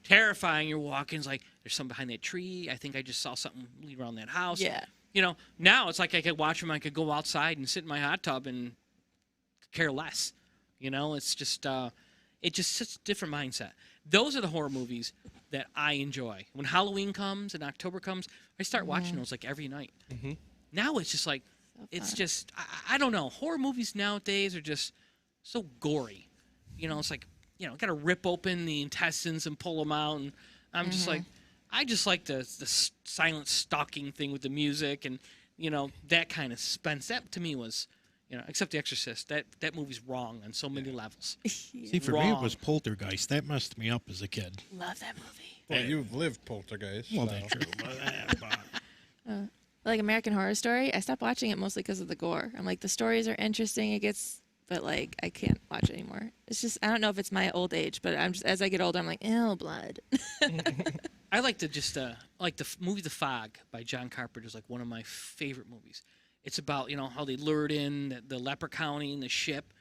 Terrifying. You're walking, it's like, there's something behind that tree. I think I just saw something lead around that house. Yeah. Now it's like I could watch them. I could go outside and sit in my hot tub and care less. It's just such a different mindset. Those are the horror movies that I enjoy. When Halloween comes and October comes, I start watching those like every night. Mm-hmm. Now it's just like, it's just, I don't know. Horror movies nowadays are just so gory. It's like, got to rip open the intestines and pull them out. And I'm just like, I just like the silent stalking thing with the music and, that kind of suspense. That to me was, except The Exorcist, that movie's wrong on so many levels. See, for me, it was Poltergeist. That messed me up as a kid. Love that movie. well, you've lived Poltergeist. Well, so. that's true. Like American Horror Story, I stopped watching it mostly because of the gore. I'm like, the stories are interesting. But like, I can't watch it anymore. It's just, I don't know if it's my old age, but I'm just, as I get older, I'm like, ew, blood. I like to just, like the movie The Fog by John Carpenter is like one of my favorite movies. It's about, how they lured in the leper colony in the ship,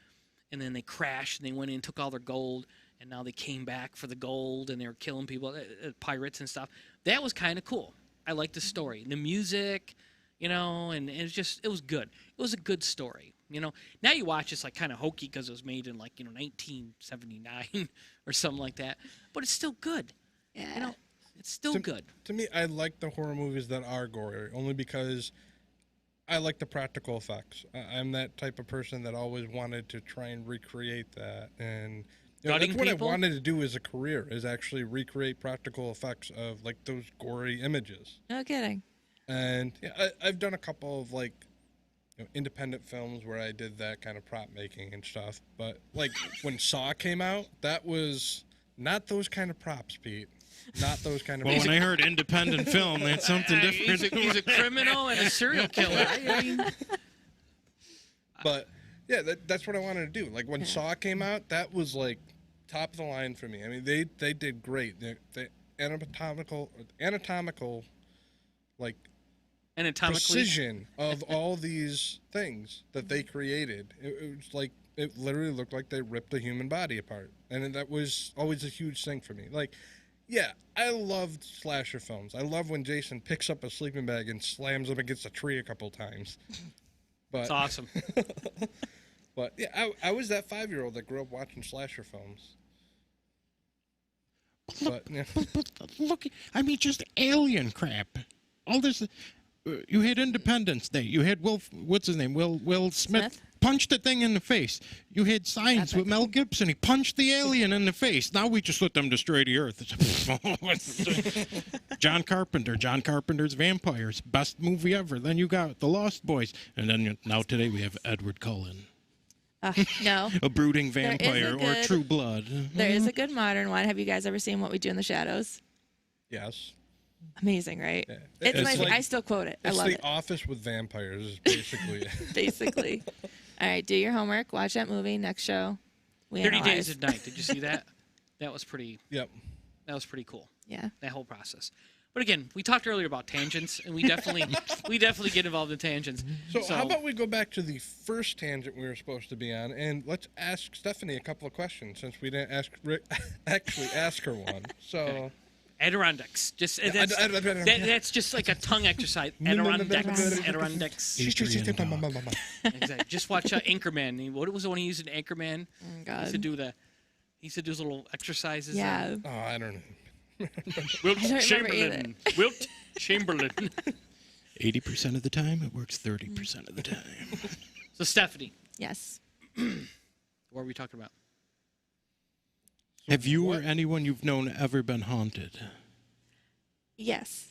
and then they crashed, and they went in and took all their gold, and now they came back for the gold, and they were killing people, pirates and stuff. That was kind of cool. I liked the story. The music, and it was good. It was a good story, Now you watch it's like kind of hokey because it was made in like, 1979 or something like that. But it's still good. Yeah. It's still good. To me, I like the horror movies that are gory, only because I like the practical effects. I'm that type of person that always wanted to try and recreate that. And that's what I wanted to do as a career, is actually recreate practical effects of like those gory images. No kidding. And I've done a couple of like independent films where I did that kind of prop making and stuff. But like when Saw came out, that was not those kind of props, Pete. Not those kind of. Well, when I heard independent film, that's something different. He's a criminal and a serial killer. But yeah, that's what I wanted to do. Like when Saw came out, that was like top of the line for me. I mean, they did great. The anatomical like precision of all these things that they created. It was like it literally looked like they ripped a human body apart, and that was always a huge thing for me. Like. Yeah, I loved slasher films. I love when Jason picks up a sleeping bag and slams him against a tree a couple times. But it's awesome. But yeah, I was that 5-year-old that grew up watching slasher films. But yeah. Look, I mean, just alien crap. All this. You had Independence Day. You had what's his name? Will Smith punched the thing in the face. You had Signs with Mel Gibson. He punched the alien in the face. Now we just let them destroy the Earth. John Carpenter's Vampires. Best movie ever. Then you got The Lost Boys. And then now today we have Edward Cullen. No. A brooding vampire or True Blood. There is a good modern one. Have you guys ever seen What We Do in the Shadows? Yes. Amazing, right? Yeah. It's I still quote it. I love it. It's The Office with vampires, is basically. Basically. All right, do your homework. Watch that movie. Next show. 30 Days of Night. Did you see that? That was pretty. Yep. That was pretty cool. Yeah. That whole process. But again, we talked earlier about tangents, and we definitely get involved in tangents. So how about we go back to the first tangent we were supposed to be on, and let's ask Stephanie a couple of questions since we didn't actually ask her one. So. Okay. Adirondacks. That's just like a tongue exercise. Adirondacks. Exactly. Just watch Anchorman. What was the one he used in Anchorman? Oh, God. He used to do little exercises. Yeah. Oh, I don't know. Wilt Chamberlain. 80% of the time, it works 30% of the time. So, Stephanie. Yes. What are we talking about? Have you or anyone you've known ever been haunted? Yes.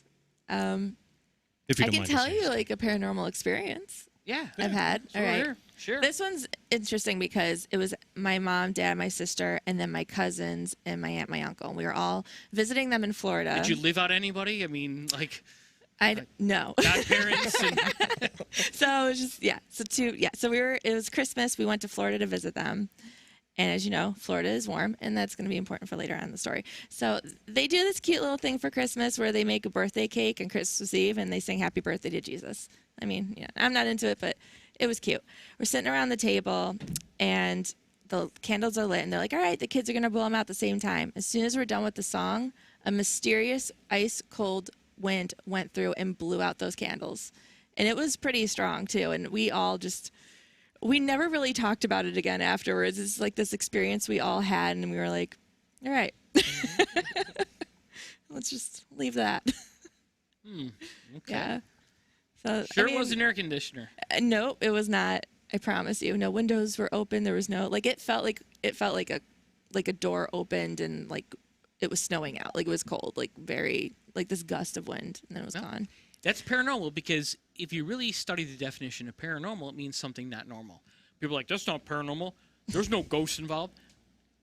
If you I don't can mind tell to say you so. like a paranormal experience I've had. All right. Sure. This one's interesting because it was my mom, dad, my sister, and then my cousins and my aunt, my uncle. And we were all visiting them in Florida. Did you live out anybody? I mean, like... No. Godparents and... So it was just, So it was Christmas. We went to Florida to visit them. And as you know, Florida is warm, and that's going to be important for later on in the story. So they do this cute little thing for Christmas where they make a birthday cake on Christmas Eve, and they sing Happy Birthday to Jesus. I mean, I'm not into it, but it was cute. We're sitting around the table, and the candles are lit, and they're like, all right, the kids are going to blow them out at the same time. As soon as we're done with the song, a mysterious ice-cold wind went through and blew out those candles. And it was pretty strong, too, and we all just... We never really talked about it again afterwards. It's like this experience we all had, and we were like, all right. Let's just leave that. Okay. Yeah. So Sure, it was an air conditioner. No, it was not. I promise you. No windows were open. There was no it felt like a door opened and like it was snowing out. Like it was cold. Like very like this gust of wind, and then it was gone. That's paranormal because if you really study the definition of paranormal, it means something not normal. People are like, that's not paranormal. There's no ghosts involved.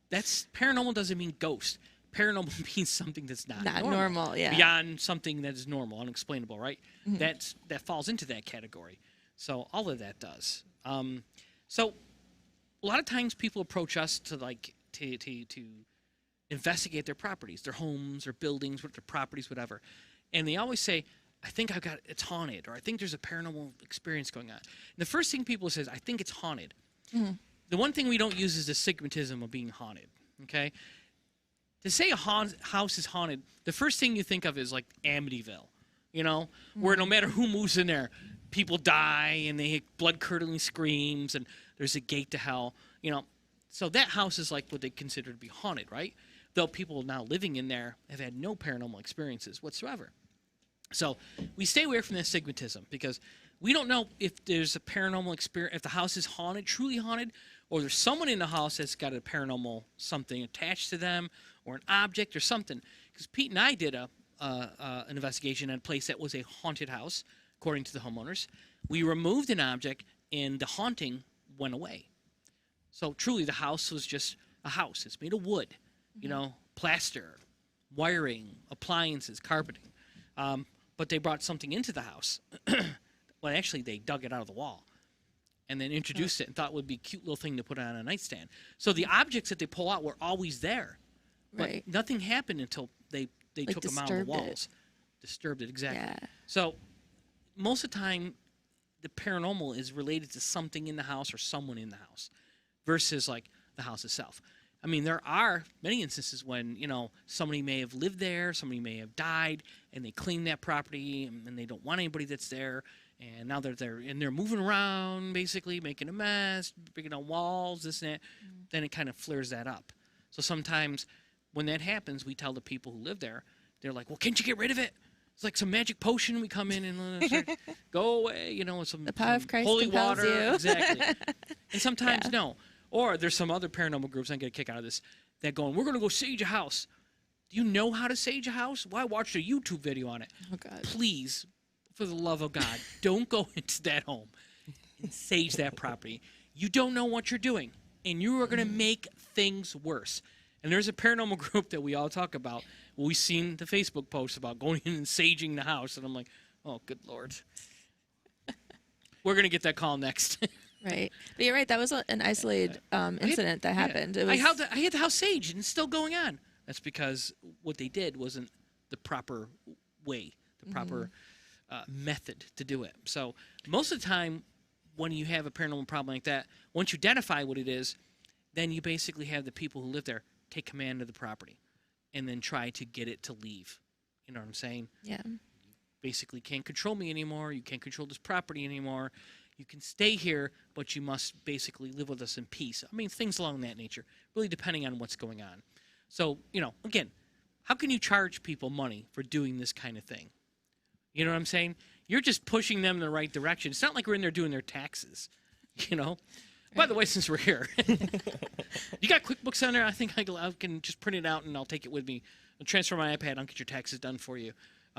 Paranormal doesn't mean ghost. Paranormal means something that's not normal, yeah. Beyond something that is normal, unexplainable, right? Mm-hmm. That falls into that category. So all of that does. So a lot of times people approach us to investigate their properties, their homes, their buildings, their properties, whatever. And they always say, I think it's haunted, or I think there's a paranormal experience going on. And the first thing people say is, I think it's haunted. Mm-hmm. The one thing we don't use is the stigmatism of being haunted, okay? To say a house is haunted, the first thing you think of is like Amityville, where no matter who moves in there, people die and they hear blood-curdling screams and there's a gate to hell, So that house is like what they consider to be haunted, right? Though people now living in there have had no paranormal experiences whatsoever. So we stay away from that stigmatism because we don't know if there's a paranormal experience, if the house is haunted, truly haunted, or there's someone in the house that's got a paranormal something attached to them or an object or something. Because Pete and I did an investigation at a place that was a haunted house, according to the homeowners. We removed an object and the haunting went away. So truly the house was just a house. It's made of wood, plaster, wiring, appliances, carpeting. But they brought something into the house. Well, actually, they dug it out of the wall and then introduced it and thought it would be a cute little thing to put on a nightstand. So the objects that they pull out were always there. But nothing happened until they took them out of the walls. Disturbed it, exactly. Yeah. So most of the time, the paranormal is related to something in the house or someone in the house versus like the house itself. I mean, there are many instances when, somebody may have lived there, somebody may have died, and they clean that property, and they don't want anybody that's there, and now they're there, and they're moving around, basically, making a mess, breaking down walls, this and that, then it kind of flares that up. So sometimes when that happens, we tell the people who live there, they're like, well, can't you get rid of it? It's like some magic potion. We come in and start, go away, you know, with some, The power of some Christ holy compels water. you. Exactly. And sometimes Yeah. no. Or there's some other paranormal groups, I get a kick out of this, that going, we're going to go sage a house. Do you know how to sage a house? Well, I watched a YouTube video on it. Oh God. Please, for the love of God, don't go into that home and sage that property. You don't know what you're doing, and you are going to make things worse. And there's a paranormal group that we all talk about. We've seen the Facebook posts about going in and saging the house, and I'm like, oh, good Lord. We're going to get that call next. Right. But you're right. That was an isolated incident that happened. It was, I had the house saged, and it's still going on. That's because what they did wasn't the proper way, the proper method to do it. So most of the time, when you have a paranormal problem like that, once you identify what it is, then you basically have the people who live there take command of the property and then try to get it to leave. You know what I'm saying? yeah. Basically can't control me anymore. You can't control this property anymore. You can stay here, but you must basically live with us in peace. I mean, things along that nature, really depending on what's going on. So, you know, again, how can you charge people money for doing this kind of thing? You know what I'm saying? You're just pushing them in the right direction. It's not like we're in there doing their taxes, you know? By the way, since we're here, you got QuickBooks on there? I think I can just print it out and I'll take it with me. I'll transfer my iPad. I'll get your taxes done for you.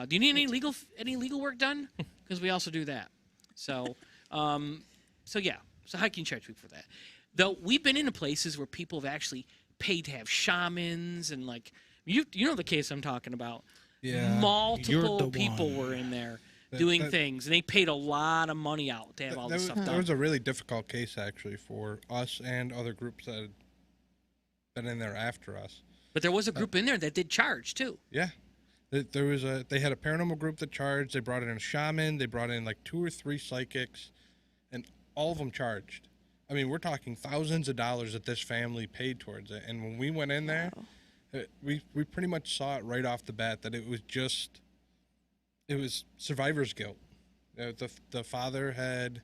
Do you need any legal work done? Because we also do that. So, yeah. So how can you charge people for that? Though we've been into places where people have actually paid to have shamans and like you know the case I'm talking about. Yeah. Multiple people were in there doing things, and they paid a lot of money out to have all this stuff That done. was a really difficult case actually for us and other groups that had been in there after us. But there was a group in there that did charge too. Yeah. They had a paranormal group that charged. They brought in a shaman. They brought in like 2 or 3 psychics, and all of them charged. I mean, we're talking thousands of dollars that this family paid towards it. And when we went in there, we pretty much saw it right off the bat that it was survivor's guilt. The father had,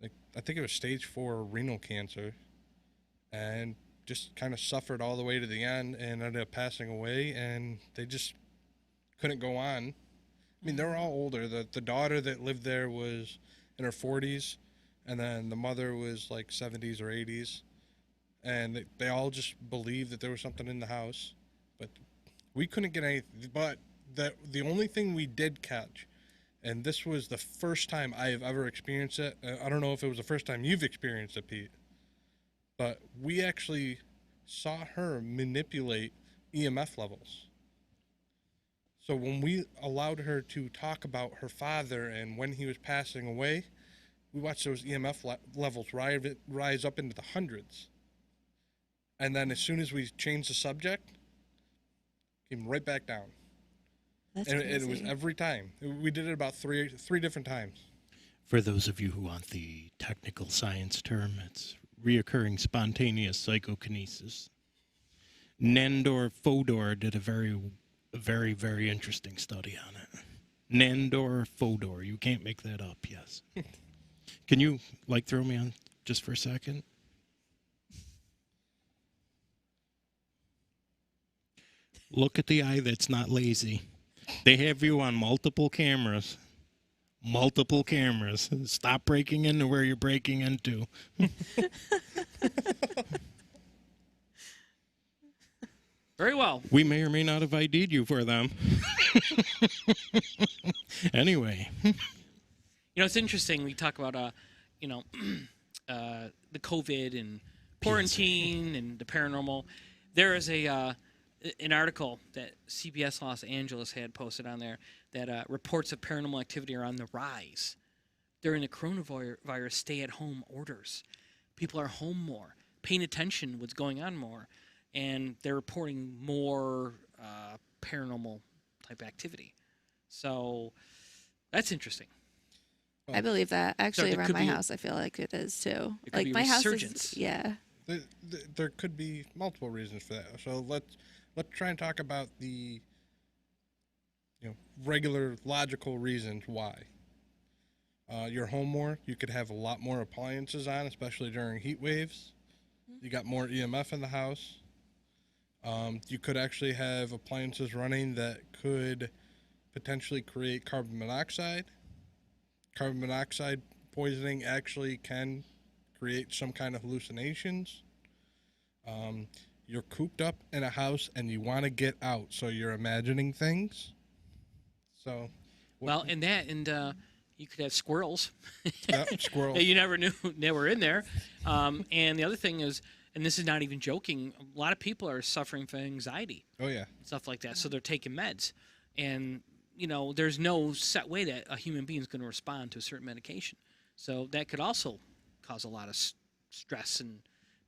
like, I think it was stage 4 renal cancer, and just kind of suffered all the way to the end and ended up passing away, and they just couldn't go on. I mean, they were all older. The daughter that lived there was in her 40s, and then the mother was like 70s or 80s, and they all just believed that there was something in the house, but we couldn't get anything. But the only thing we did catch, and this was the first time I have ever experienced it. I don't know if it was the first time you've experienced it, Pete, but we actually saw her manipulate EMF levels. So when we allowed her to talk about her father and when he was passing away, we watched those EMF levels rise up into the hundreds. And then as soon as we changed the subject, came right back down. That's And crazy. it was every time. We did it about three different times. For those of you who want the technical science term, it's reoccurring spontaneous psychokinesis. Nandor Fodor did a very, very interesting study on it. Nandor Fodor. You can't make that up, yes. Can you, like, throw me on just for a second? Look at the eye that's not lazy. They have you on multiple cameras. Multiple cameras. Stop breaking into where you're breaking into. Very well. We may or may not have ID'd you for them. Anyway. You know, it's interesting. We talk about, the COVID and quarantine and the paranormal. There is an article that CBS Los Angeles had posted on there that reports of paranormal activity are on the rise during the coronavirus stay-at-home orders. People are home more, paying attention to what's going on more, and they're reporting more paranormal type activity. So that's interesting. I believe that. Actually, there around could my be- house, I feel like it is too. It could Like be my house resurgence. is, yeah. There could be multiple reasons for that. So let's try and talk about the regular logical reasons why. You're home more. You could have a lot more appliances on, especially during heat waves. You got more EMF in the house. You could actually have appliances running that could potentially create carbon monoxide. Carbon monoxide poisoning actually can create some kind of hallucinations. You're cooped up in a house and you want to get out, so you're imagining things. So, Well, and you could have squirrels. squirrels. That you never knew they were in there. And the other thing is, and this is not even joking, a lot of people are suffering from anxiety. Oh yeah. Stuff like that. So they're taking meds. And, there's no set way that a human being is going to respond to a certain medication. So that could also cause a lot of stress, and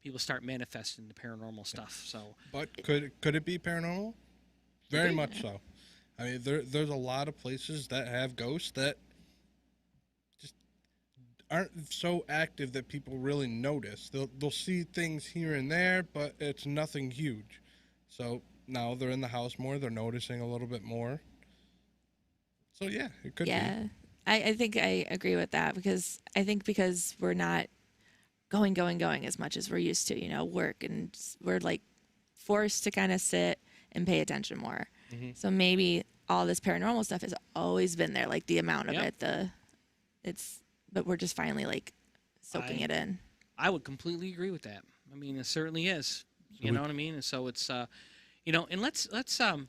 people start manifesting the paranormal stuff. So, but could it be paranormal? Very much so. I mean, there's a lot of places that have ghosts that just aren't so active that people really notice. They'll see things here and there, but it's nothing huge. So now they're in the house more. They're noticing a little bit more. So yeah, it could be. Yeah, I think I agree with that, because I think because we're not going as much as we're used to, work, and we're like forced to kind of sit and pay attention more. Mm-hmm. So maybe all this paranormal stuff has always been there, like the amount of it, but we're just finally like soaking it in. I would completely agree with that. I mean, it certainly is. You know what I mean? And so it's, and let's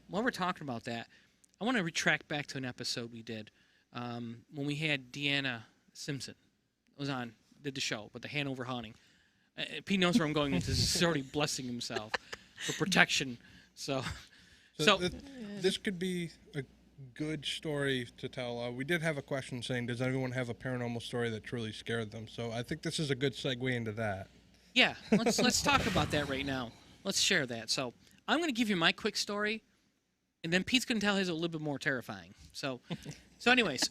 while we're talking about that, I want to retract back to an episode we did when we had Deanna Simpson did the show, but the Hanover haunting. Pete knows where I'm going with this. He's already blessing himself for protection. So this could be a good story to tell. We did have a question saying, does anyone have a paranormal story that truly scared them? So I think this is a good segue into that. Yeah, let's talk about that right now. Let's share that. So I'm going to give you my quick story, and then Pete's going to tell his a little bit more terrifying. So anyways,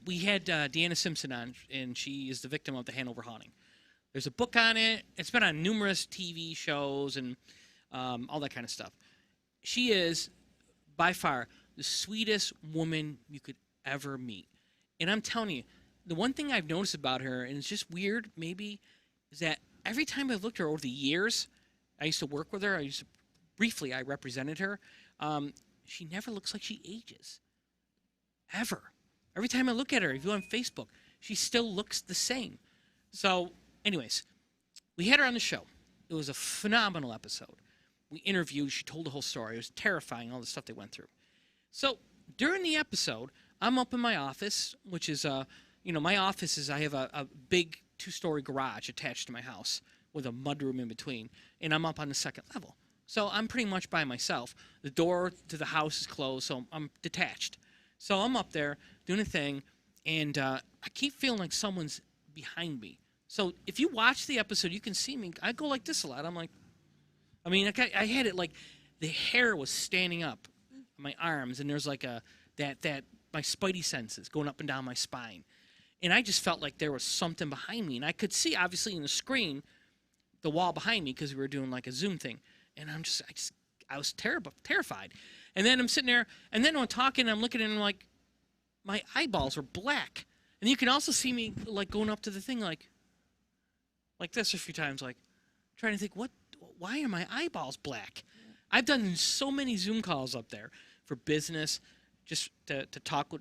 we had Deanna Simpson on, and she is the victim of the Hanover haunting. There's a book on it. It's been on numerous TV shows and all that kind of stuff. She is, by far, the sweetest woman you could ever meet. And I'm telling you, the one thing I've noticed about her, and it's just weird maybe, is that every time I've looked at her over the years, I used to work with her. I represented her. She never looks like she ages. Ever. Every time I look at her, if you go on Facebook, she still looks the same. So, anyways, we had her on the show. It was a phenomenal episode. We interviewed. She told the whole story. It was terrifying, all the stuff they went through. So, during the episode, I'm up in my office, which is, my office is, I have a big 2-story garage attached to my house with a mudroom in between, and I'm up on the second level. So I'm pretty much by myself. The door to the house is closed, so I'm detached. So I'm up there doing a thing, and I keep feeling like someone's behind me. So if you watch the episode, you can see me. I go like this a lot. I'm like, I had it like the hair was standing up on my arms, and there's like that my spidey senses going up and down my spine. And I just felt like there was something behind me. And I could see, obviously, in the screen, the wall behind me, because we were doing like a Zoom thing. And I was terrified. And then I'm sitting there, and then when I'm talking, I'm looking at it, and like, my eyeballs were black. And you can also see me like going up to the thing like this a few times, like trying to think, why are my eyeballs black? I've done so many Zoom calls up there for business, just to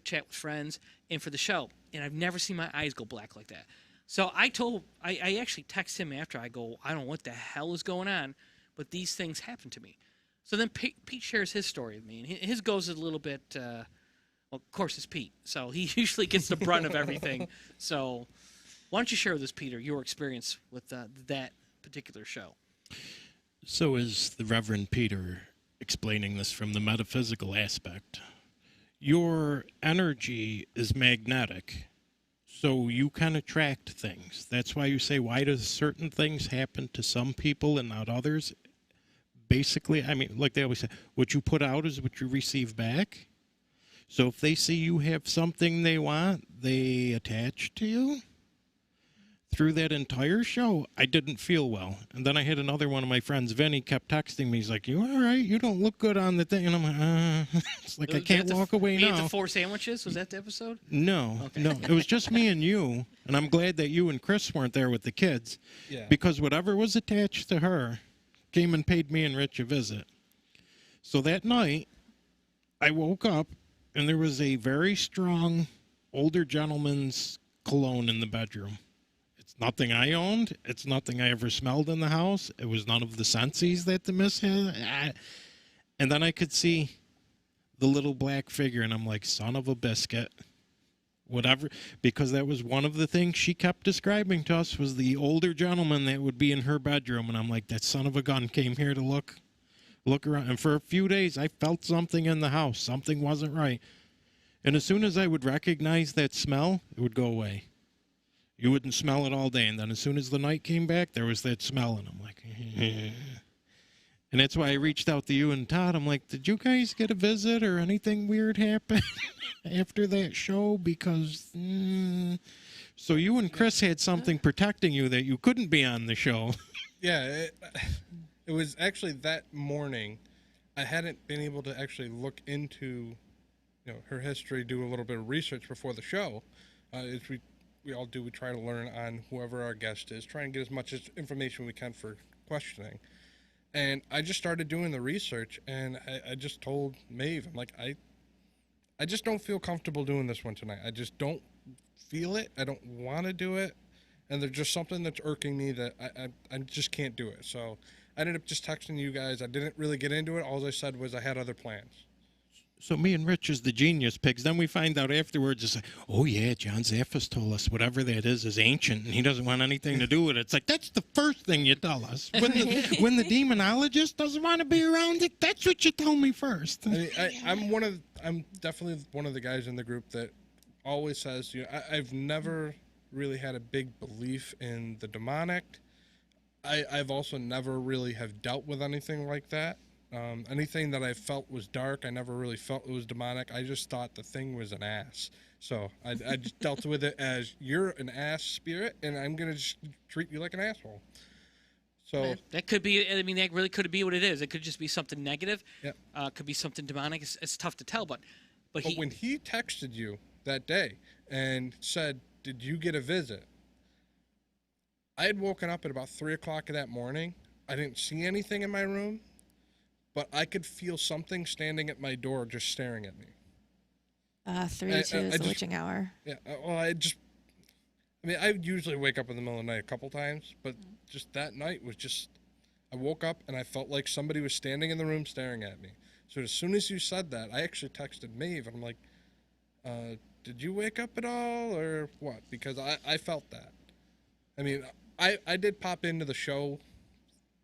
chat with friends, and for the show. And I've never seen my eyes go black like that. So I actually text him after. I go, I don't know what the hell is going on, but these things happen to me. So then Pete shares his story with me, and his goes a little bit, well, of course it's Pete, so he usually gets the brunt of everything. So why don't you share with us, Peter, your experience with that particular show? So is the Reverend Peter explaining this from the metaphysical aspect. Your energy is magnetic, so you can attract things. That's why you say, why does certain things happen to some people and not others? Basically, like they always say, what you put out is what you receive back. So if they see you have something they want, they attach to you. Through that entire show, I didn't feel well. And then I had another one of my friends, Vinny, kept texting me. He's like, you all right? You don't look good on the thing. And I'm like, it's like I can't walk away now. You ate the 4 sandwiches? Was that the episode? No, okay. No. It was just me and you. And I'm glad that you and Chris weren't there with the kids. Yeah. Because whatever was attached to her came and paid me and Rich a visit. So that night, I woke up and there was a very strong older gentleman's cologne in the bedroom. It's nothing I owned. It's nothing I ever smelled in the house. It was none of the senses that the miss had. And then I could see the little black figure, and I'm like, son of a biscuit. Whatever, because that was one of the things she kept describing to us was the older gentleman that would be in her bedroom. And I'm like, that son of a gun came here to look around. And for a few days, I felt something in the house. Something wasn't right. And as soon as I would recognize that smell, it would go away. You wouldn't smell it all day. And then as soon as the night came back, there was that smell. And I'm like, and that's why I reached out to you and Todd. I'm like, did you guys get a visit or anything weird happen after that show? Because, so you and Chris had something protecting you that you couldn't be on the show. Yeah, it was actually that morning. I hadn't been able to actually look into, her history, do a little bit of research before the show. As we all do, we try to learn on whoever our guest is, try and get as much information we can for questioning. And I just started doing the research, and I just told Maeve, I'm like, I just don't feel comfortable doing this one tonight. I just don't feel it. I don't want to do it. And there's just something that's irking me that I just can't do it. So I ended up just texting you guys. I didn't really get into it. All I said was I had other plans. So me and Rich is the genius pigs. Then we find out afterwards, it's like, oh, yeah, John Zaffis told us whatever that is ancient, and he doesn't want anything to do with it. It's like, that's the first thing you tell us. When the demonologist doesn't want to be around it, that's what you tell me first. I mean, I'm definitely one of the guys in the group that always says, I've never really had a big belief in the demonic. I've also never really have dealt with anything like that. Anything that I felt was dark, I never really felt it was demonic. I just thought the thing was an ass. So I just dealt with it as, you're an ass spirit, and I'm going to just treat you like an asshole. So that could be, I mean, that really could be what it is. It could just be something negative. Yeah. Could be something demonic. It's tough to tell, but when he texted you that day and said, did you get a visit? I had woken up at about 3 o'clock that morning. I didn't see anything in my room, but I could feel something standing at my door just staring at me. 3 to 2 is the witching hour. Yeah, well, I usually wake up in the middle of the night a couple times, but just that night was just, I woke up and I felt like somebody was standing in the room staring at me. So as soon as you said that, I actually texted Maeve, and I'm like, did you wake up at all or what? Because I felt that. I mean, I did pop into the show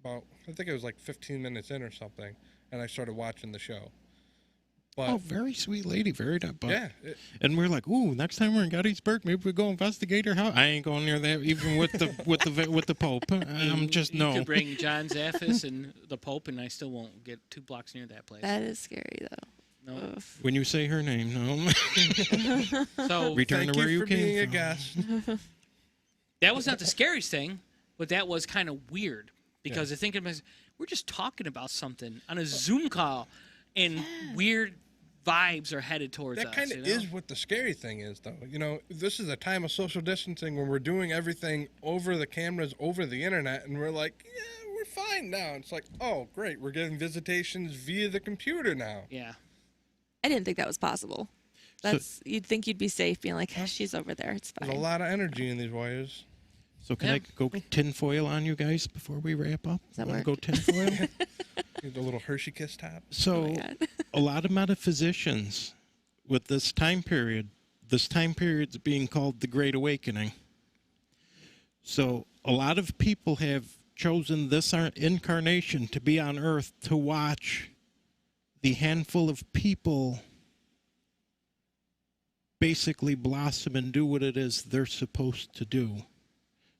about, I think it was like 15 minutes in or something, and I started watching the show. But, very sweet lady, very nice. Yeah. And we're like, ooh, next time we're in Gettysburg, maybe we go investigate her house. I ain't going near that, even with the Pope. I'm just no. You could bring John Zaffis and the Pope, and I still won't get 2 blocks near that place. That is scary, though. No. Oof. When you say her name, no. So return to where you came being from. a guest. that was not the scariest thing, but that was kind of weird because I think we're just talking about something on a Zoom call, and weird vibes are headed towards us. That kind of is what the scary thing is, though. This is a time of social distancing when we're doing everything over the cameras, over the internet, and we're like, yeah, we're fine now. It's like, oh, great, we're getting visitations via the computer now. Yeah. I didn't think that was possible. You'd think you'd be safe being like, she's over there. It's fine. There's a lot of energy in these wires. So can I go tinfoil on you guys before we wrap up? Does that Wanna work? go tinfoil? The little Hershey Kiss top. So a lot of metaphysicians with this time period's being called the Great Awakening. So a lot of people have chosen this incarnation to be on Earth to watch the handful of people basically blossom and do what it is they're supposed to do.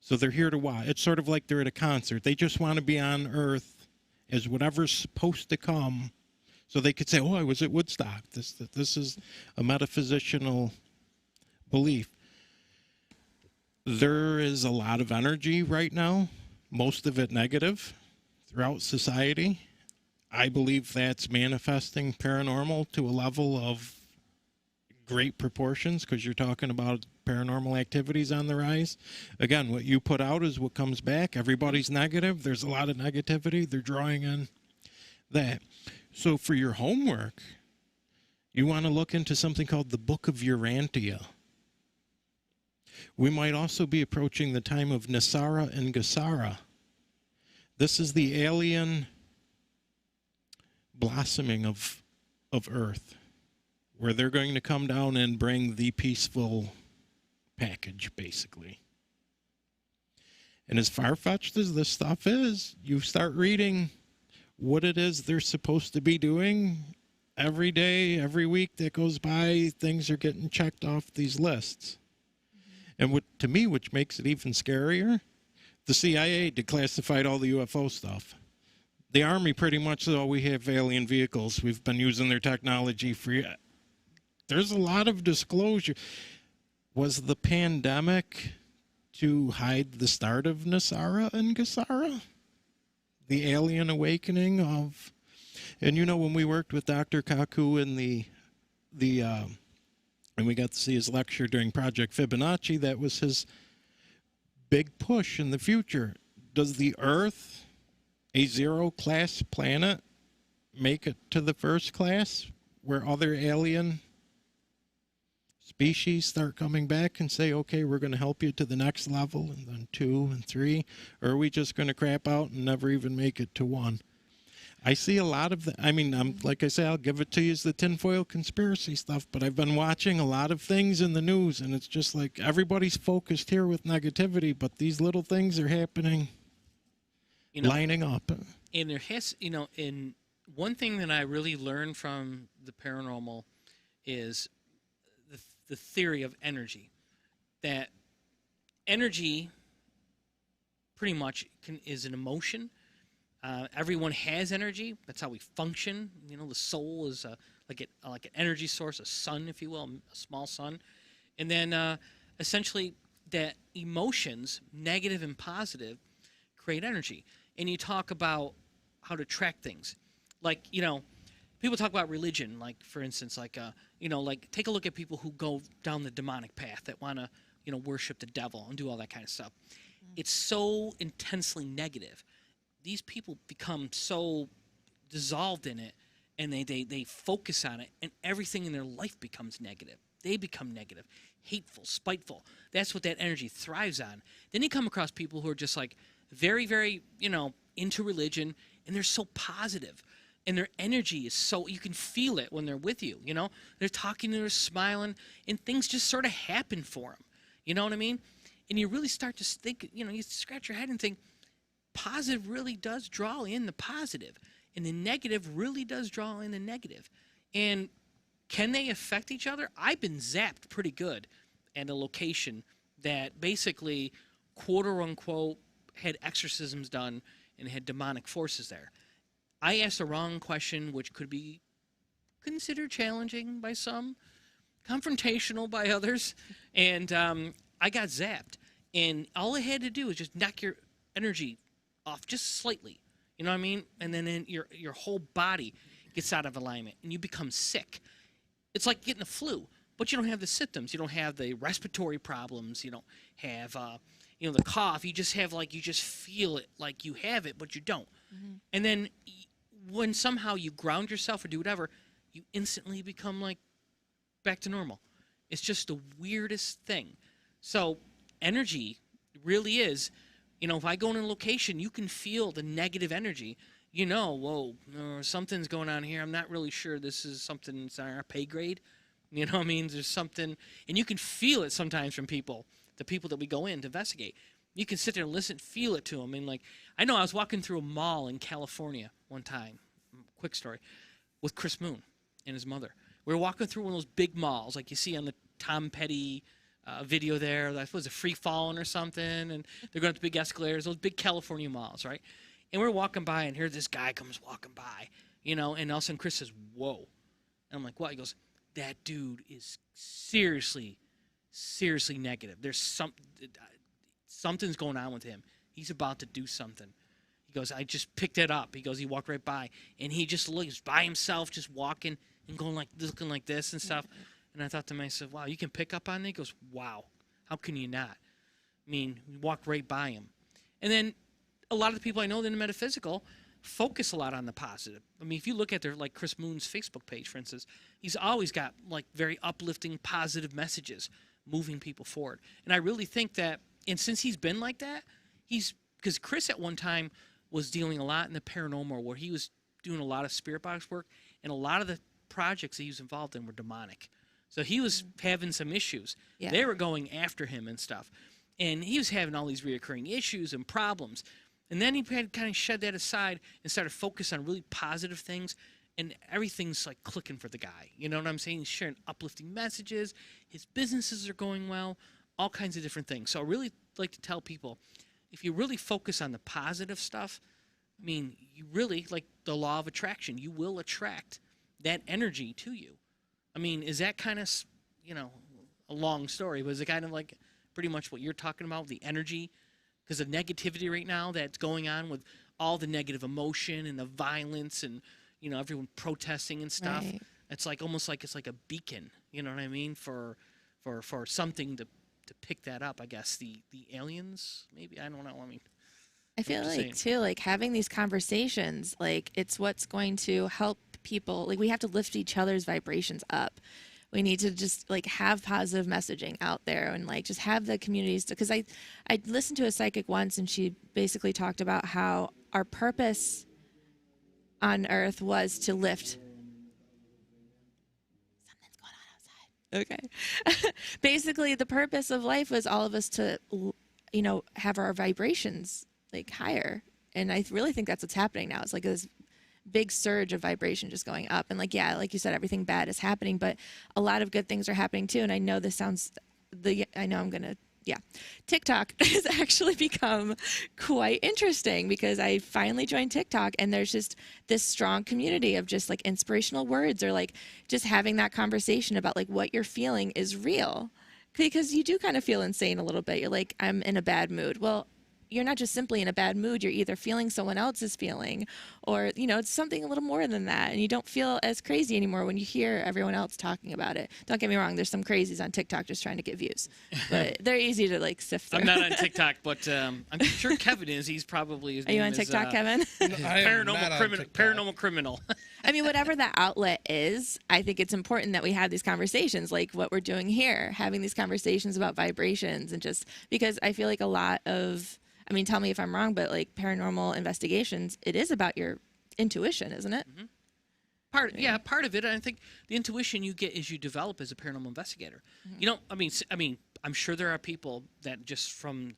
So they're here to watch. It's sort of like they're at a concert. They just want to be on Earth as whatever's supposed to come, so they could say, oh, I was at Woodstock. This is a metaphysical belief. There is a lot of energy right now, most of it negative, throughout society. I believe that's manifesting paranormal to a level of great proportions, because you're talking about paranormal activities on the rise. Again, what you put out is what comes back. Everybody's negative. There's a lot of negativity. They're drawing on that. So for your homework, you want to look into something called the Book of Urantia. We might also be approaching the time of Nasara and Gasara. This is the alien blossoming of Earth, where they're going to come down and bring the peaceful package, basically. And as far-fetched as this stuff is, you start reading what it is they're supposed to be doing. Every day, every week that goes by, things are getting checked off these lists. And what, to me, which makes it even scarier, the CIA declassified all the UFO stuff. The Army pretty much said, oh, we have alien vehicles. We've been using their technology for... There's a lot of disclosure. Was the pandemic to hide the start of Nasara and Gasara? The alien awakening of... And you know, when we worked with Dr. Kaku in and we got to see his lecture during Project Fibonacci, that was his big push in the future. Does the Earth, a zero-class planet, make it to the first class, where other alien species start coming back and say, okay, we're going to help you to the next level, and then 2 and 3, or are we just going to crap out and never even make it to 1? I see a lot of the, I mean, like I say, I'll give it to you as the tinfoil conspiracy stuff, but I've been watching a lot of things in the news, and it's just like everybody's focused here with negativity, but these little things are happening, lining up. And there has, and one thing that I really learned from the paranormal is the theory of energy. That energy pretty much is an emotion. Everyone has energy. That's how we function. The soul is like an energy source, a sun, if you will, a small sun. And then essentially that emotions, negative and positive, create energy. And you talk about how to track things. Like, people talk about religion, like, for instance, like take a look at people who go down the demonic path that want to, worship the devil and do all that kind of stuff. It's so intensely negative. These people become so dissolved in it, and they focus on it, and everything in their life becomes negative. They become negative, hateful, spiteful. That's what that energy thrives on. Then you come across people who are just like very, very, into religion, and they're so positive, and their energy is so, you can feel it when they're with you, They're talking, they're smiling, and things just sort of happen for them. You know what I mean? And you really start to think, you scratch your head and think, positive really does draw in the positive, and the negative really does draw in the negative. And can they affect each other? I've been zapped pretty good at a location that basically, quote unquote, had exorcisms done and had demonic forces there. I asked the wrong question, which could be considered challenging by some, confrontational by others, and I got zapped. And all I had to do was just knock your energy off just slightly, you know what I mean? And then your whole body gets out of alignment, and you become sick. It's like getting a flu, but you don't have the symptoms. You don't have the respiratory problems. You don't have, the cough. You just have you just feel it like you have it, but you don't. Mm-hmm. And then when somehow you ground yourself or do whatever, you instantly become back to normal. It's just the weirdest thing. So energy really is. If I go in a location, you can feel the negative energy. Whoa, something's going on here. I'm not really sure this is something that's on our pay grade. You know what I mean? There's something, and you can feel it sometimes from people, the people that we go in to investigate. You can sit there and listen, feel it to them. And I know I was walking through a mall in California one time, quick story, with Chris Moon and his mother. We were walking through one of those big malls, like you see on the Tom Petty video there. That was a free falling or something, and they're going up the big escalators, those big California malls, right? And we're walking by, and here this guy comes walking by, and all of a sudden Chris says, whoa. And I'm like, what? He goes, that dude is seriously negative. There's something's going on with him. He's about to do something. He goes, I just picked it up. He goes, he walked right by, and he just looks by himself, just walking and going looking like this and stuff. And I thought to myself, wow, you can pick up on that? He goes, wow, how can you not? I mean, we walked right by him. And then a lot of the people I know in the metaphysical focus a lot on the positive. I mean, if you look at their, like Chris Moon's Facebook page, for instance, he's always got like very uplifting, positive messages, moving people forward. And I really think that, and since he's been like that, because Chris at one time was dealing a lot in the paranormal, where he was doing a lot of spirit box work, and a lot of the projects that he was involved in were demonic. So he was having some issues. Yeah. They were going after him and stuff. And he was having all these reoccurring issues and problems. And then he had kind of shed that aside and started to focus on really positive things. And everything's like clicking for the guy. You know what I'm saying? He's sharing uplifting messages. His businesses are going well. All kinds of different things. So I really like to tell people, if you really focus on the positive stuff, I mean, you really, like the law of attraction, you will attract that energy to you. I mean, is that kind of, you know, a long story, but is it kind of like pretty much what you're talking about, the energy? Because the negativity right now that's going on with all the negative emotion and the violence and, you know, everyone protesting and stuff. Right. It's like almost like it's like a beacon, you know what I mean, for something to pick that up, I guess. The aliens, maybe, I don't know. I mean, I feel I'm just like saying. too, like having these conversations, like it's what's going to help people. Like we have to lift each other's vibrations up. We need to just like have positive messaging out there and like just have the communities. Because I listened to a psychic once, and she basically talked about how our purpose on Earth was to lift. Something's going on outside. Okay. Basically, the purpose of life was all of us to, you know, have our vibrations like higher. And I really think that's what's happening now. It's like this big surge of vibration just going up. And like, yeah, like you said, everything bad is happening, but a lot of good things are happening too. And I know this sounds, TikTok has actually become quite interesting, because I finally joined TikTok, and there's just this strong community of just like inspirational words, or like just having that conversation about like what you're feeling is real. Because you do kind of feel insane a little bit. You're like, I'm in a bad mood. Well, you're not just simply in a bad mood. You're either feeling someone else's feeling, or, you know, it's something a little more than that. And you don't feel as crazy anymore when you hear everyone else talking about it. Don't get me wrong. There's some crazies on TikTok just trying to get views, but they're easy to like sift through. I'm not on TikTok, but I'm sure Kevin is. He's probably. His Are you name on is, TikTok, Kevin? I am not on TikTok. Paranormal criminal. I mean, whatever that outlet is, I think it's important that we have these conversations like what we're doing here, having these conversations about vibrations, and just because I feel like a lot of, I mean, tell me if I'm wrong, but like paranormal investigations, it is about your intuition, isn't it? Mm-hmm. Part of it. I think the intuition you get as you develop as a paranormal investigator. Mm-hmm. You know, I mean, I'm sure there are people that just from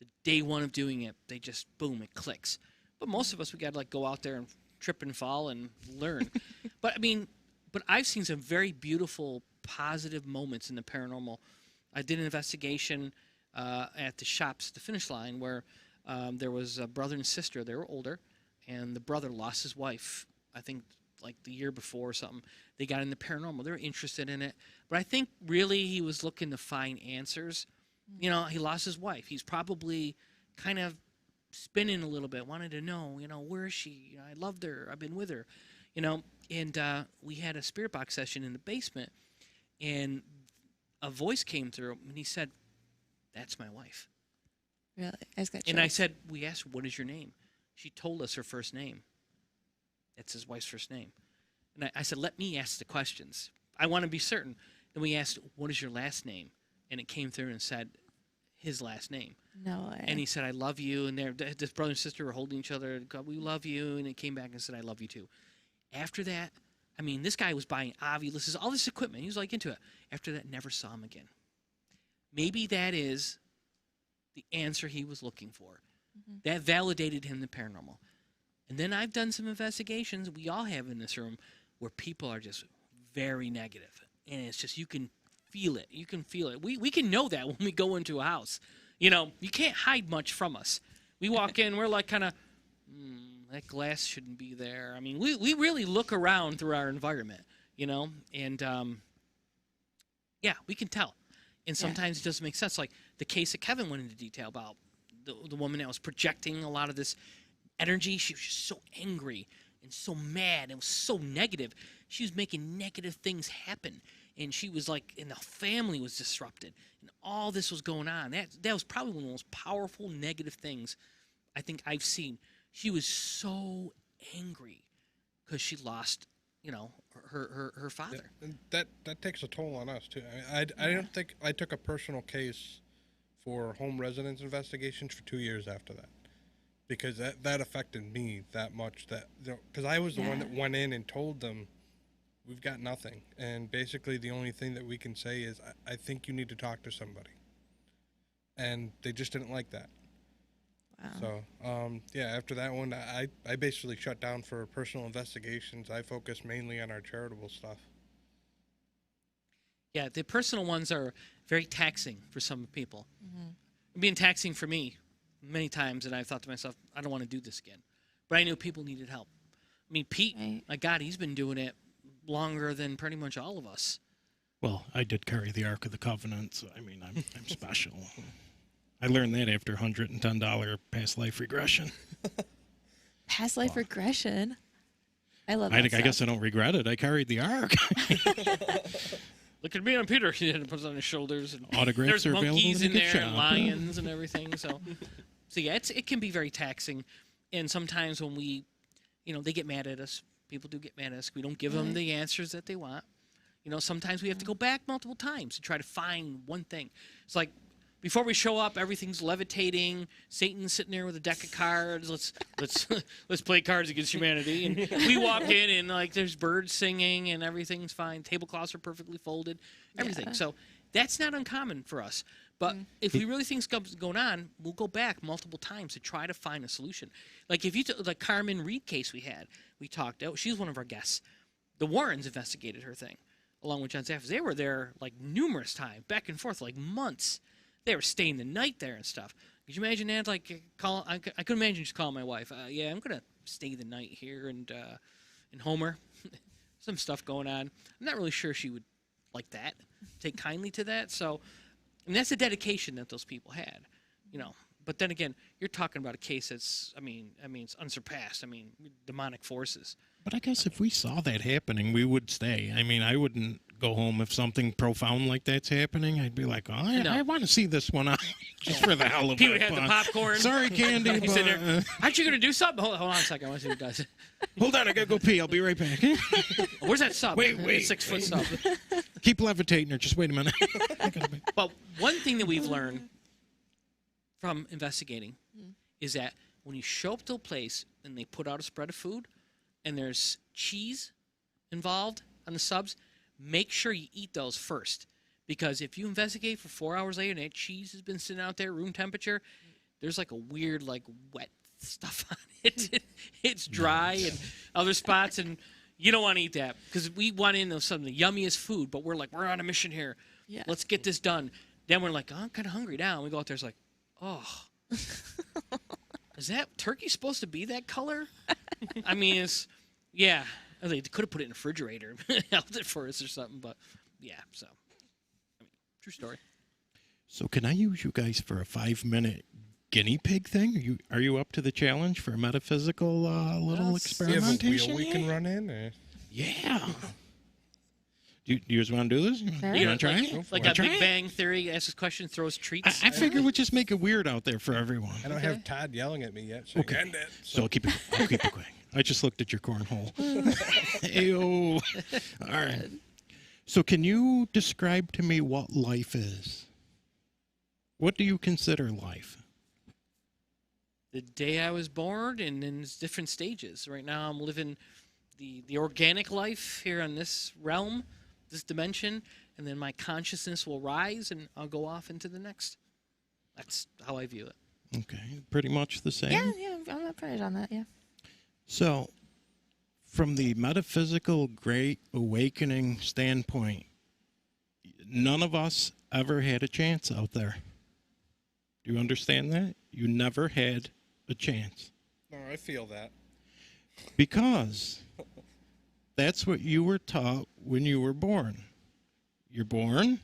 the day one of doing it, they just boom, it clicks. But most of us, we got to like go out there and trip and fall and learn. But I've seen some very beautiful, positive moments in the paranormal. I did an investigation at the shops, the Finish Line, where there was a brother and sister. They were older, and the brother lost his wife, I think, like the year before or something. They got into paranormal. They were interested in it. But I think really he was looking to find answers. You know, he lost his wife. He's probably kind of spinning a little bit, wanted to know, you know, where is she? You know, I loved her. I've been with her. You know, and we had a spirit box session in the basement, and a voice came through, and he said, "That's my wife." Really? I just got And I chills. said, we asked, "What is your name?" She told us her first name. It's his wife's first name. And I said, "Let me ask the questions. I want to be certain." Then we asked, "What is your last name?" And it came through and said his last name. No way. And he said, "I love you." And this brother and sister were holding each other. "God, we love you." And it came back and said, "I love you too." After that, I mean, this guy was buying Ovulus's, all this equipment. He was like into it. After that, never saw him again. Maybe that is the answer he was looking for. That validated him, the paranormal. And then I've done some investigations, we all have in this room, where people are just very negative. And it's just, you can feel it. You can feel it. We can know that when we go into a house. You know, you can't hide much from us. We walk in, we're like kind of, that glass shouldn't be there. I mean, we really look around through our environment, you know, and yeah, we can tell. And sometimes it doesn't make sense. Like the case that Kevin went into detail about, the woman that was projecting a lot of this energy. She was just so angry and so mad and was so negative. She was making negative things happen. And she was like, and the family was disrupted. And all this was going on. That was probably one of the most powerful negative things I think I've seen. She was so angry because she lost, you know, her father. And that takes a toll on us too. I don't think I took a personal case for home residence investigations for 2 years after that, because that affected me that much. That, you know, because I was the one that went in and told them, we've got nothing, and basically the only thing that we can say is, I think you need to talk to somebody, and they just didn't like that. Wow. So, yeah, after that one, I basically shut down for personal investigations. I focus mainly on our charitable stuff. Yeah, the personal ones are very taxing for some people. Being taxing for me many times, and I've thought to myself, I don't want to do this again. But I knew people needed help. I mean, Pete, my God, he's been doing it longer than pretty much all of us. Well, I did carry the Ark of the Covenant, so I mean, I'm special. I learned that after $110 past life regression. Past life regression. I love I that. guess I don't regret it. I carried the Ark. Look at me on Peter. He puts it on his shoulders. And Autographs there's are available monkeys in in the there gift and shop. lions and everything. So yeah, it can be very taxing. And sometimes when we, you know, they get mad at us. People do get mad at us. We don't give them the answers that they want. You know, sometimes we have to go back multiple times to try to find one thing. It's like, before we show up, everything's levitating. Satan's sitting there with a deck of cards. Let's play Cards Against Humanity. And we walk in and like there's birds singing and everything's fine. Tablecloths are perfectly folded. Everything. Yeah. So that's not uncommon for us. But if we really think something's going on, we'll go back multiple times to try to find a solution. Like if you took the Carmen Reed case we talked. She was one of our guests. The Warrens investigated her thing along with John Zaffis. They were there like numerous times, back and forth, like months. They were staying the night there and stuff. Could you imagine that? Like, I could imagine just calling my wife. Yeah, I'm gonna stay the night here and in Homer. Some stuff going on. I'm not really sure she would like that, take kindly to that. So, and that's the dedication that those people had, you know. But then again, you're talking about a case that's, I mean, it's unsurpassed. I mean, demonic forces. But I guess if we saw that happening, we would stay. I mean, I wouldn't go home if something profound like that's happening. I'd be like, I want to see this one out just for the hell of He it. would have the popcorn. Sorry, Candy, He's but... sitting there, aren't you going to do something? Hold on a second. I want to see what he does. Hold on, I got to go pee. I'll be right back. Where's that sub? Wait. 6-foot sub. Keep levitating or just wait a minute. Well, one thing that we've learned from investigating is that when you show up to a place and they put out a spread of food and there's cheese involved on the subs, make sure you eat those first. Because if you investigate for 4 hours later and that cheese has been sitting out there room temperature, there's like a weird, like wet stuff on it. It's dry and other spots, and you don't want to eat that because we want in some of the yummiest food, but we're like, we're on a mission here. Yeah. Let's get this done. Then we're like, oh, I'm kind of hungry now. And we go out there, it's like, oh, is that turkey supposed to be that color? I mean, yeah. They could have put it in a refrigerator and held it for us or something, but yeah, so. I mean, true story. So can I use you guys for a 5-minute guinea pig thing? Are you up to the challenge for a metaphysical little Do you have a experimentation? wheel we can run in? Or? Yeah. Do you guys want to do this? Sure. You want to try like, it? Like Wanna a try Big it? Bang Theory, asks question, throws treats. I figure we'll just make it weird out there for everyone. I don't have Todd yelling at me yet. So Okay. end it. So I'll keep it quick. I just looked at your cornhole. Ayo. All right. So can you describe to me what life is? What do you consider life? The day I was born, and in different stages. Right now, I'm living the organic life here on this realm, this dimension, and then my consciousness will rise, and I'll go off into the next. That's how I view it. Okay. Pretty much the same? Yeah, I'm not right on that, yeah. So, from the metaphysical great awakening standpoint, none of us ever had a chance out there. Do you understand that? You never had a chance. No, I feel that. Because that's what you were taught when you were born. You're born,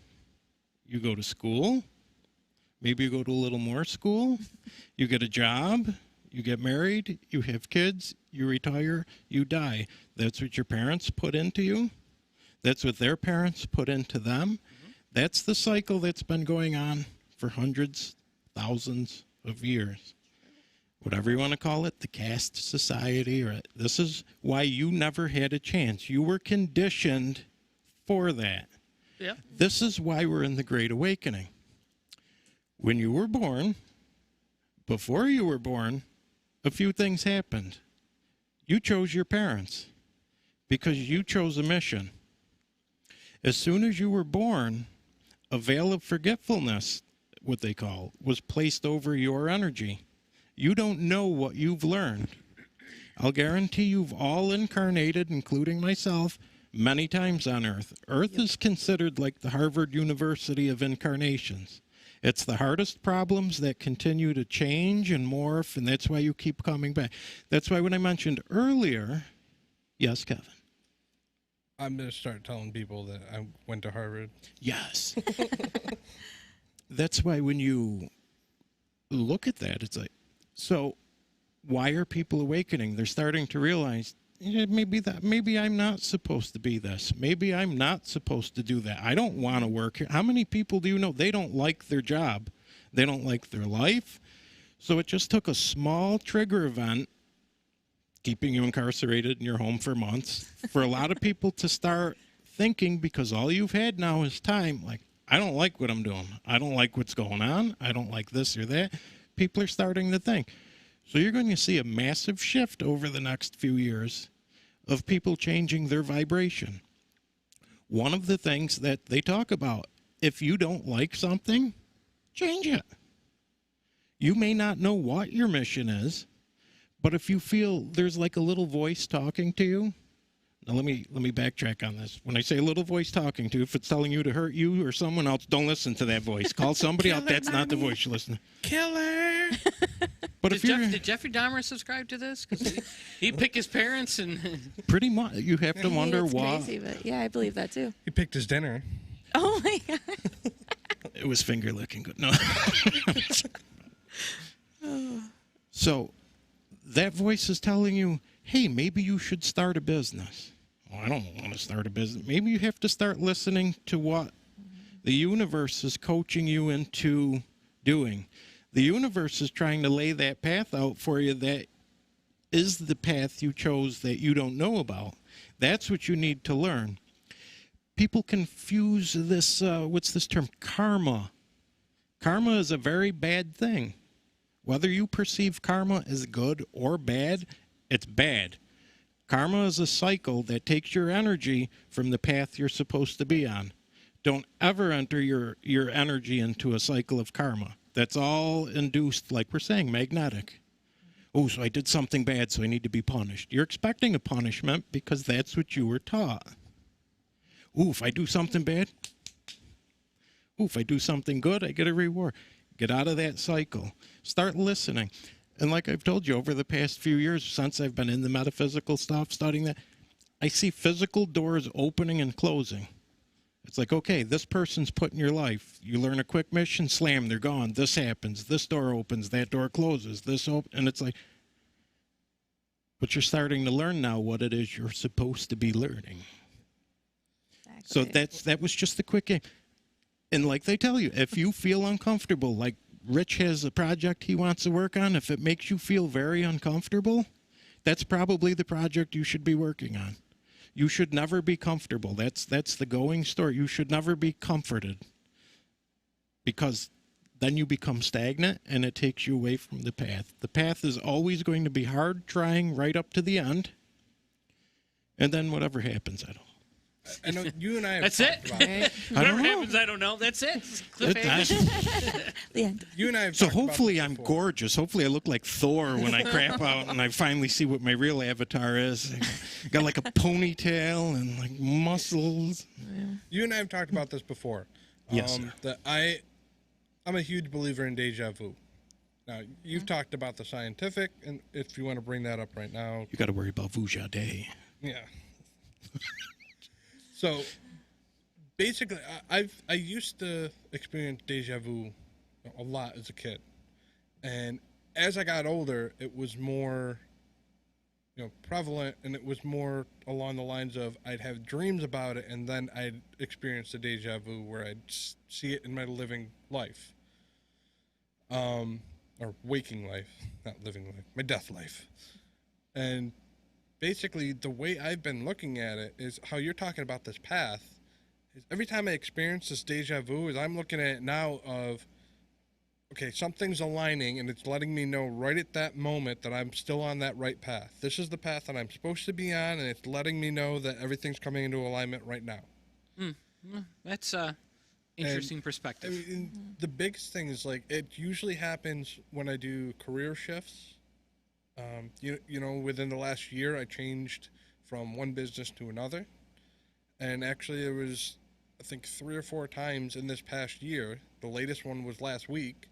you go to school, maybe you go to a little more school, you get a job, you get married, you have kids, you retire, you die. That's what your parents put into you. That's what their parents put into them. That's the cycle that's been going on for hundreds, thousands of years. whatever you want to call it, the caste society, or this is why you never had a chance. You were conditioned for that. Yeah. This is why we're in the Great Awakening. When you were born, before you were born, a few things happened. You chose your parents because you chose a mission. As soon as you were born, a veil of forgetfulness, what they call, was placed over your energy. You don't know what you've learned. I'll guarantee you've all incarnated, including myself, many times on Earth. Earth is considered like the Harvard University of incarnations. It's the hardest problems that continue to change and morph, and that's why you keep coming back. That's why when I mentioned earlier, yes, Kevin? I'm going to start telling people that I went to Harvard. Yes. That's why when you look at that, it's like, so why are people awakening? They're starting to realize, yeah, maybe I'm not supposed to be this. Maybe I'm not supposed to do that. I don't want to work here. How many people do you know? They don't like their job. They don't like their life. So it just took a small trigger event, keeping you incarcerated in your home for months, for a lot of people to start thinking, because all you've had now is time, like, I don't like what I'm doing. I don't like what's going on. I don't like this or that. People are starting to think. So you're going to see a massive shift over the next few years of people changing their vibration. One of the things that they talk about, if you don't like something, change it. You may not know what your mission is, but if you feel there's like a little voice talking to you, now let me backtrack on this. When I say a little voice talking to you, if it's telling you to hurt you or someone else, don't listen to that voice. Call somebody else. That's not the voice you listen to. Killer! But Did Jeffrey Dahmer subscribe to this? Because he picked his parents and pretty much, you have to wonder it's why. crazy, but yeah, I believe that too. He picked his dinner. Oh my god. It was finger licking good. No. So that voice is telling you, hey, maybe you should start a business. Well, I don't want to start a business. Maybe you have to start listening to what the universe is coaching you into doing. The universe is trying to lay that path out for you that is the path you chose that you don't know about. That's what you need to learn. People confuse this, what's this term? Karma. Karma is a very bad thing. Whether you perceive karma as good or bad, it's bad. Karma is a cycle that takes your energy from the path you're supposed to be on. Don't ever enter your energy into a cycle of karma. That's all induced, like we're saying, magnetic. Oh, so I did something bad, so I need to be punished. You're expecting a punishment because that's what you were taught. Ooh, if I do something bad, ooh, if I do something good, I get a reward. Get out of that cycle. Start listening. And like I've told you, over the past few years, since I've been in the metaphysical stuff, studying that, I see physical doors opening and closing. It's like, okay, this person's put in your life. You learn a quick mission, slam, they're gone. This happens. This door opens. That door closes. And it's like, but you're starting to learn now what it is you're supposed to be learning. Exactly. So that was just a quick game. And like they tell you, if you feel uncomfortable, like Rich has a project he wants to work on, if it makes you feel very uncomfortable, that's probably the project you should be working on. You should never be comfortable. That's the going story. You should never be comforted, because then you become stagnant and it takes you away from the path. The path is always going to be hard, trying right up to the end. And then whatever happens, I don't know. I know you and I have That's talked it. about it. Whatever happens, I don't know. That's it. Cliffhanger. The end. You and I have So talked about hopefully this I'm before. gorgeous. Hopefully I look like Thor when I crap out and I finally see what my real avatar is. Got like a ponytail and like muscles. You and I have talked about this before. Yes, sir. That I'm a huge believer in deja vu. Now, you've talked about the scientific, and if you want to bring that up right now, You got to worry about Vuja Day. yeah. So, basically, I used to experience deja vu a lot as a kid, and as I got older, it was more, prevalent, and it was more along the lines of I'd have dreams about it, and then I'd experience the deja vu where I'd see it in my living life. or waking life, not living life, my death life. And basically, the way I've been looking at it is how you're talking about this path. Is every time I experience this deja vu, is I'm looking at it now of, okay, something's aligning and it's letting me know right at that moment that I'm still on that right path. This is the path that I'm supposed to be on, and it's letting me know that everything's coming into alignment right now. That's interesting perspective. I mean, the biggest thing is, like, it usually happens when I do career shifts. You know, within the last year, I changed from one business to another. And actually, there was, I think, 3 or 4 times in this past year. The latest one was last week,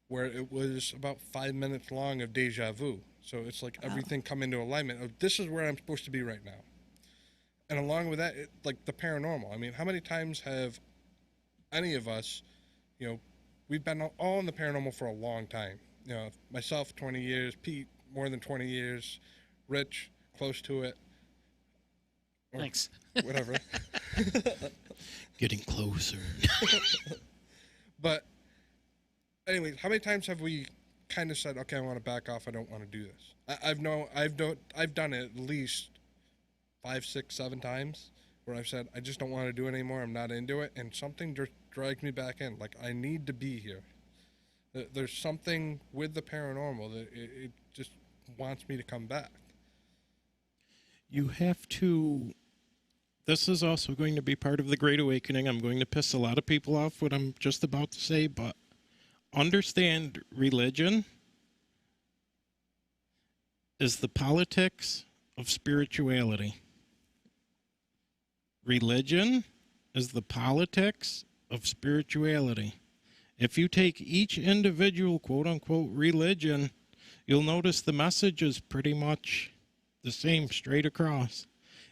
where it was about 5 minutes long of deja vu. So it's like everything come into alignment. Of, this is where I'm supposed to be right now. And along with that, like the paranormal. I mean, how many times have any of us, you know, we've been all in the paranormal for a long time. You know, myself, 20 years, Pete, more than 20 years, Rich, close to it. Thanks. Whatever. Getting closer. But anyways, how many times have we kind of said, okay, I want to back off, I don't want to do this? I've done it at least 5, 6, 7 times where I've said, I just don't want to do it anymore, I'm not into it, and something just drags me back in. Like, I need to be here. There's something with the paranormal that it just wants me to come back. You have to. This is also going to be part of the Great Awakening. I'm going to piss a lot of people off what I'm just about to say, but understand religion is the politics of spirituality. Religion is the politics of spirituality. If you take each individual quote-unquote religion, you'll notice the message is pretty much the same straight across,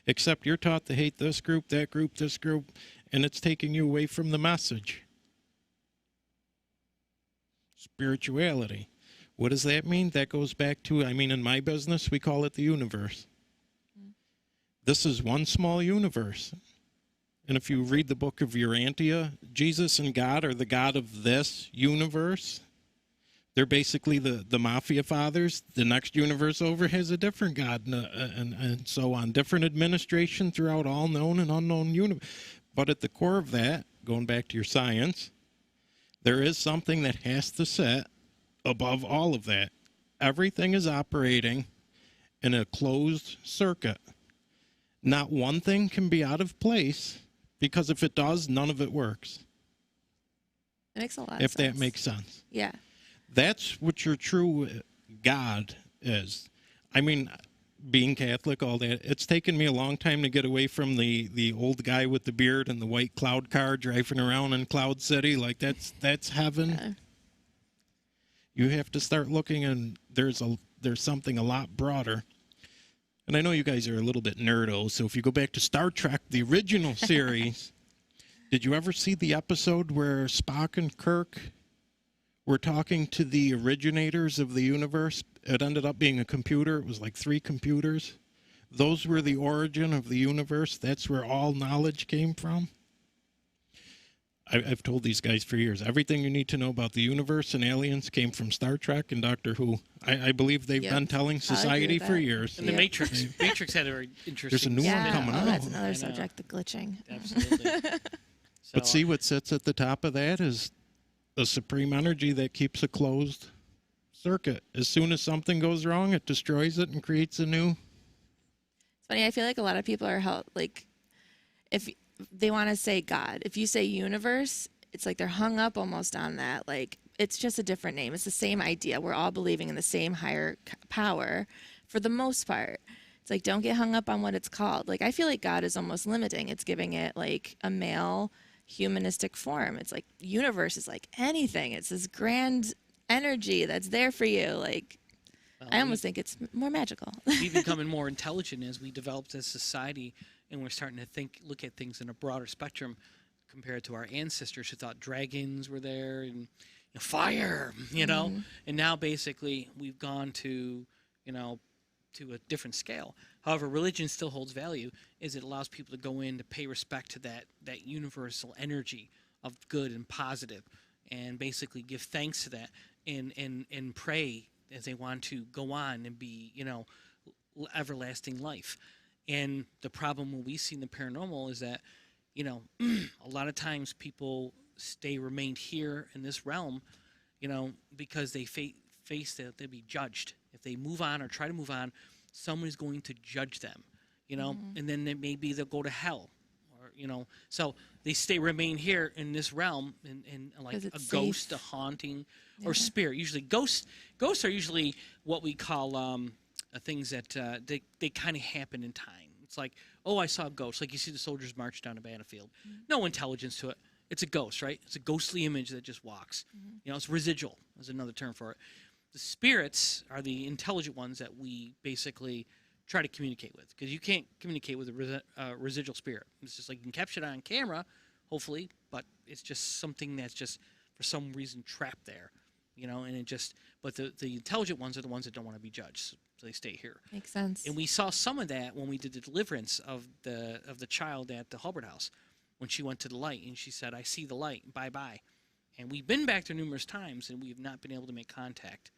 except you're taught to hate this group, this group, and it's taking you away from the message. Spirituality. What does that mean? That goes back to, I mean, in my business, we call it the universe. This is one small universe. And if you read the book of Urantia, Jesus and God are the God of this universe. They're basically the mafia fathers. The next universe over has a different God, and so on. Different administration throughout all known and unknown universe. But at the core of that, going back to your science, there is something that has to sit above all of that. Everything is operating in a closed circuit. Not one thing can be out of place, because if it does, none of it works. It makes a lot of if sense. that makes sense. Yeah. That's what your true God is. I mean, being Catholic, all that, it's taken me a long time to get away from the old guy with the beard and the white cloud car driving around in Cloud City. Like, that's heaven. Yeah. You have to start looking, and there's something a lot broader. And I know you guys are a little bit nerdo, so if you go back to Star Trek, the original series, did you ever see the episode where Spock and Kirk were talking to the originators of the universe? It ended up being a computer. It was like 3 computers. Those were the origin of the universe. That's where all knowledge came from. I've told these guys for years, everything you need to know about the universe and aliens came from Star Trek and Doctor Who. I believe they've been telling society for years. And the Matrix. Matrix had a very interesting... There's a new one Yeah. coming Oh, out. that's another subject, the glitching. Absolutely. But see, what sits at the top of that is the supreme energy that keeps a closed circuit. As soon as something goes wrong, it destroys it and creates a new. It's funny. I feel like a lot of people are held, like, if they want to say God, if you say universe, it's like they're hung up almost on that. Like, it's just a different name. It's the same idea. We're all believing in the same higher power for the most part. It's like, don't get hung up on what it's called. Like, I feel like God is almost limiting. It's giving it like a male humanistic form. It's like universe is like anything. It's this grand energy that's there for you. Like, I almost think it's more magical. We've becoming more intelligent as we developed as society, and we're starting to look at things in a broader spectrum compared to our ancestors who thought dragons were there and fire, you know. And now basically we've gone to, to a different scale. However, religion still holds value, as it allows people to go in to pay respect to that universal energy of good and positive, and basically give thanks to that. and pray as they want to go on and be, everlasting life. And the problem when we see in the paranormal is that, a lot of times people remained here in this realm, because they face that they'll be judged. If they move on or try to move on, someone is going to judge them, and then maybe they'll go to hell, or, so they remain here in this realm and like a ghost, a haunting, or spirit. Usually ghosts are usually what we call things that they kind of happen in time. It's like, oh, I saw a ghost. Like you see the soldiers march down a battlefield. No intelligence to it. It's a ghost, right? It's a ghostly image that just walks. It's residual is another term for it. The spirits are the intelligent ones that we basically try to communicate with, because you can't communicate with a residual spirit. It's just like you can capture it on camera, hopefully, but it's just something that's just for some reason trapped there, and it just, but the intelligent ones are the ones that don't want to be judged. So they stay here. Makes sense. And we saw some of that when we did the deliverance of the child at the Hubbard house, when she went to the light and she said, "I see the light. Bye bye." And we've been back there numerous times and we have not been able to make contact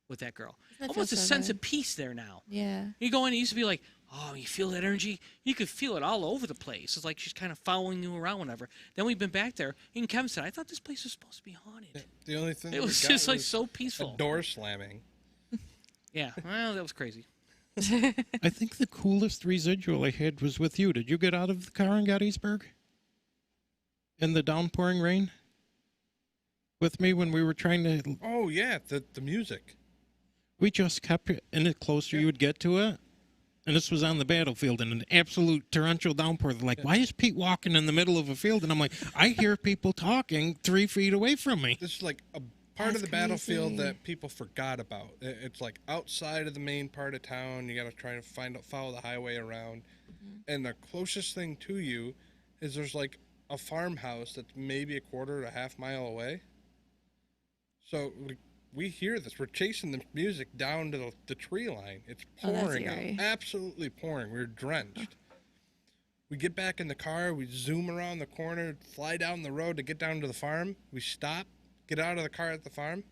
with that girl. Almost a sense of peace there now. Yeah. You go in, it used to be like, oh, you feel that energy? You could feel it all over the place. It's like she's kind of following you around whenever. Then we've been back there, and Kevin said, I thought this place was supposed to be haunted. The only thing it was just like so peaceful. A door slamming. Yeah, well, that was crazy. I think the coolest residual I had was with you. Did you get out of the car in Gettysburg? In the downpouring rain? With me when we were trying to... Oh, yeah, the music. We just kept it, and the closer you would get to it, and this was on the battlefield in an absolute torrential downpour. They're like, why is Pete walking in the middle of a field? And I'm like, I hear people talking 3 feet away from me. This is like a part of the battlefield that people forgot about. It's like outside of the main part of town. You got to try and follow the highway around. And the closest thing to you is there's like a farmhouse that's maybe a quarter to a half mile away. So we hear this. We're chasing the music down to the tree line. It's pouring, absolutely pouring. We're drenched. We get back in the car. We zoom around the corner, fly down the road to get down to the farm. We stop, get out of the car at the farm.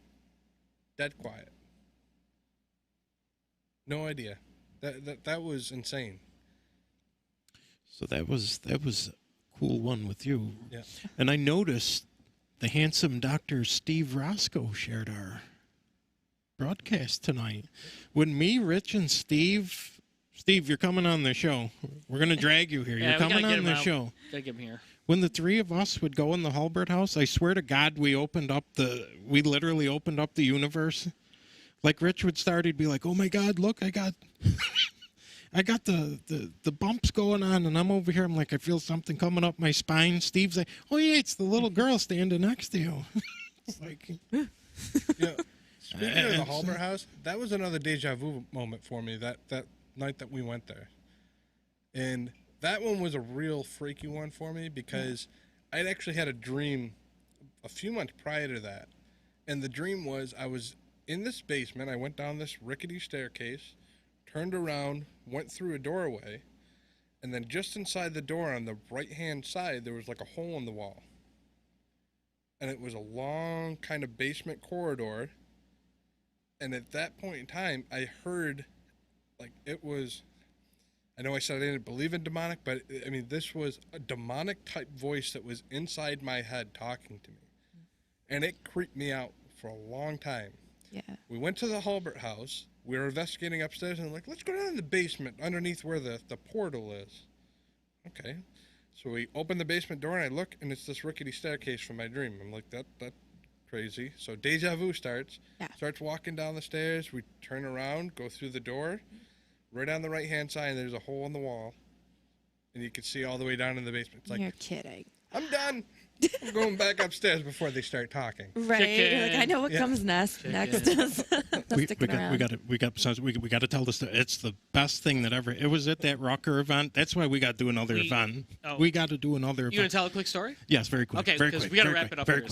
Dead quiet. No idea. That was insane. So that was a cool one with you. Yeah. And I noticed the handsome Dr. Steve Roscoe shared our broadcast tonight. When me, Rich, and Steve, you're coming on the show. We're going to drag you here. You're coming on the show. Gotta get him here. When the three of us would go in the Hulbert house, I swear to God, we literally opened up the universe. Like Rich would start, he'd be like, oh my God, look, I got the bumps going on, and I'm over here. I'm like, I feel something coming up my spine. Steve's like, oh yeah, it's the little girl standing next to you. It's like, speaking of the Halbert house, that was another deja vu moment for me. That night that we went there, and that one was a real freaky one for me because I'd actually had a dream a few months prior to that, and the dream was I was in this basement. I went down this rickety staircase, turned around, went through a doorway, and then just inside the door on the right-hand side, there was like a hole in the wall. And it was a long kind of basement corridor. And at that point in time, I heard, like, it was, I know I said I didn't believe in demonic, but, I mean, this was a demonic-type voice that was inside my head talking to me. And it creeped me out for a long time. Yeah. We went to the Hulbert house. We were investigating upstairs, and I'm like, let's go down in the basement underneath where the portal is. Okay. So we open the basement door, and I look, and it's this rickety staircase from my dream. I'm like, that's crazy. So deja vu starts. Yeah. Starts walking down the stairs. We turn around, go through the door. Right on the right-hand side, there's a hole in the wall. And you can see all the way down in the basement. It's like, you're kidding. I'm done. I'm going back upstairs before they start talking. Right. You're like, I know what comes next. Next is we got to tell this. It's the best thing that ever. It was at that Rucker event. That's why we got to do another event. We got to do another event. You want to tell a quick story? Yes, very quick. Okay, because we got to wrap it up here.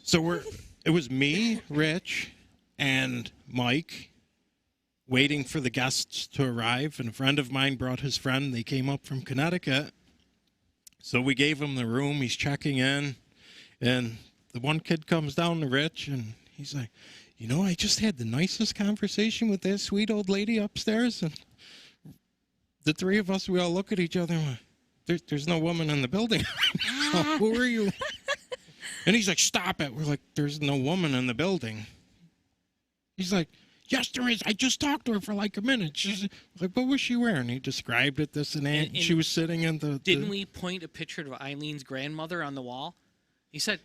So it was me, Rich, and Mike waiting for the guests to arrive, and a friend of mine brought his friend. They came up from Connecticut. So we gave him the room. He's checking in, and the one kid comes down to Rich, and He's like, I just had the nicest conversation with that sweet old lady upstairs, and the three of us, we all look at each other and there's no woman in the building. Who are you? And he's like, stop it. We're like, there's no woman in the building. He's like, yes, there is. I just talked to her for like a minute. She's like, what was she wearing? He described it, this and that. And she was sitting in the... Didn't we point a picture of Eileen's grandmother on the wall? He said,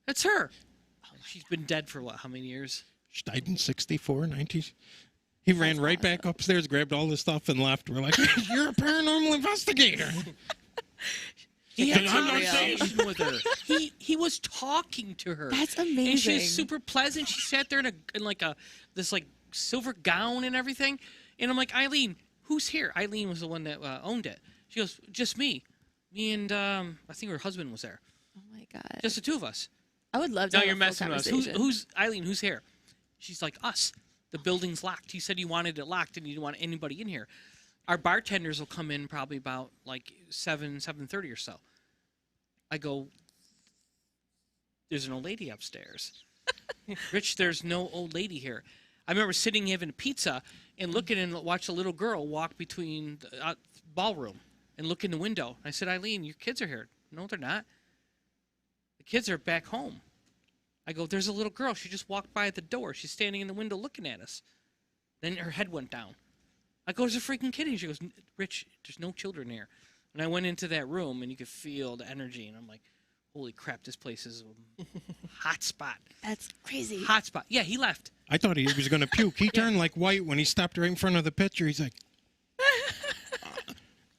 that's her. Oh, she's been dead for what, how many years? She died in 64, 19... He ran right back upstairs, grabbed all this stuff, and left. We're like, you're a paranormal investigator. He had a conversation with her. He was talking to her. That's amazing. And she was super pleasant. She sat there in this silver gown and everything. And I'm like, Eileen, who's here? Eileen was the one that owned it. She goes, just me. Me and I think her husband was there. Oh my God. Just the two of us. I would love to Now have you're a full messing with us. conversation. Who's Eileen? Who's here? She's like, us. The building's locked. He said he wanted it locked and he didn't want anybody in here. Our bartenders will come in probably about like 7:30 or so. I go, there's an old lady upstairs. Rich, there's no old lady here. I remember sitting having a pizza and looking and watch a little girl walk between the ballroom and look in the window. I said, Eileen, your kids are here. No, they're not. The kids are back home. I go, there's a little girl. She just walked by at the door. She's standing in the window looking at us. Then her head went down. I go, there's a freaking kid here. She goes, Rich, there's no children here. And I went into that room, and you could feel the energy. And I'm like, holy crap, this place is a hot spot. That's crazy. Hot spot. Yeah, he left. I thought he was going to puke. He turned like white when he stopped right in front of the picture. He's like...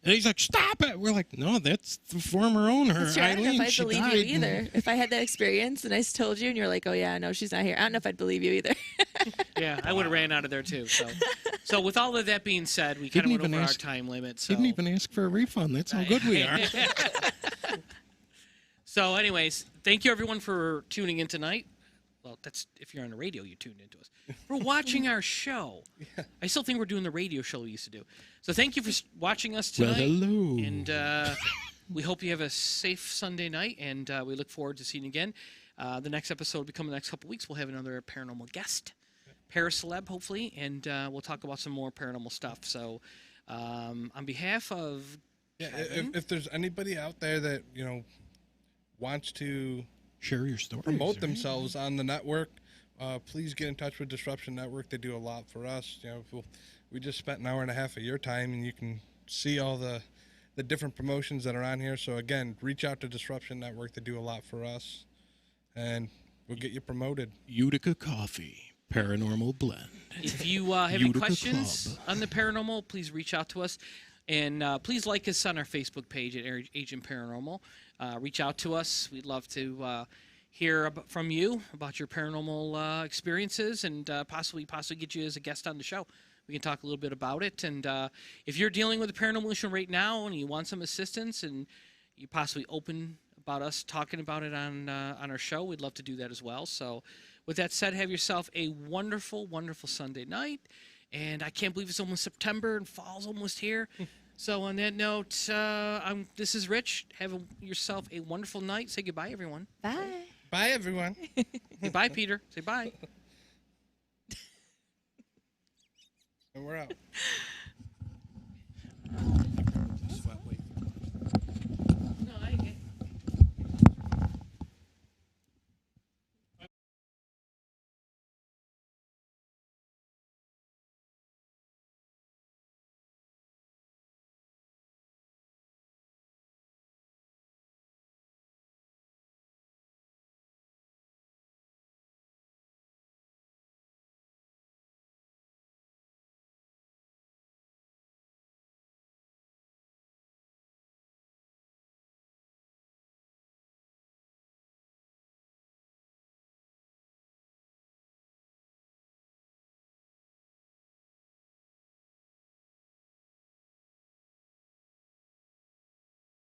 And he's like, stop it. We're like, no, that's the former owner, That's true. I don't know Eileen. if I'd She believe died. you either. If I had that experience and I told you and you're like, oh, yeah, no, she's not here. I don't know if I'd believe you either. Yeah, I would have ran out of there, too. So with all of that being said, we kind of went Didn't over even our ask- time limit. So. Didn't even ask for a refund. That's how good we are. So anyways, thank you, everyone, for tuning in tonight. Well, that's if you're on the radio, you tuned into us. For watching our show. Yeah. I still think we're doing the radio show we used to do. So thank you for watching us tonight. Well, hello. And we hope you have a safe Sunday night, and we look forward to seeing you again. The next episode will be coming the next couple weeks. We'll have another paranormal guest, paraceleb, hopefully, and we'll talk about some more paranormal stuff. So on behalf of Kevin, if there's anybody out there that, wants to share your stories, promote themselves on the network, please get in touch with Disruption Network. They do a lot for us. We just spent an hour and a half of your time, and you can see all the different promotions that are on here. So again, reach out to Disruption Network. They do a lot for us, and we'll get you promoted. Utica Coffee, Paranormal Blend. if you have any Utica questions Club. on the paranormal, please reach out to us. And please like us on our Facebook page at Agent Paranormal. Reach out to us. We'd love to hear from you about your paranormal experiences and possibly get you as a guest on the show. We can talk a little bit about it. And if you're dealing with a paranormal issue right now and you want some assistance and you possibly open about us talking about it on our show, we'd love to do that as well. So with that said, have yourself a wonderful, wonderful Sunday night. And I can't believe it's almost September and fall's almost here. So on that note, this is Rich. Have yourself a wonderful night. Say goodbye, everyone. Bye. Bye, everyone. Say bye, Peter. Say bye. And we're out.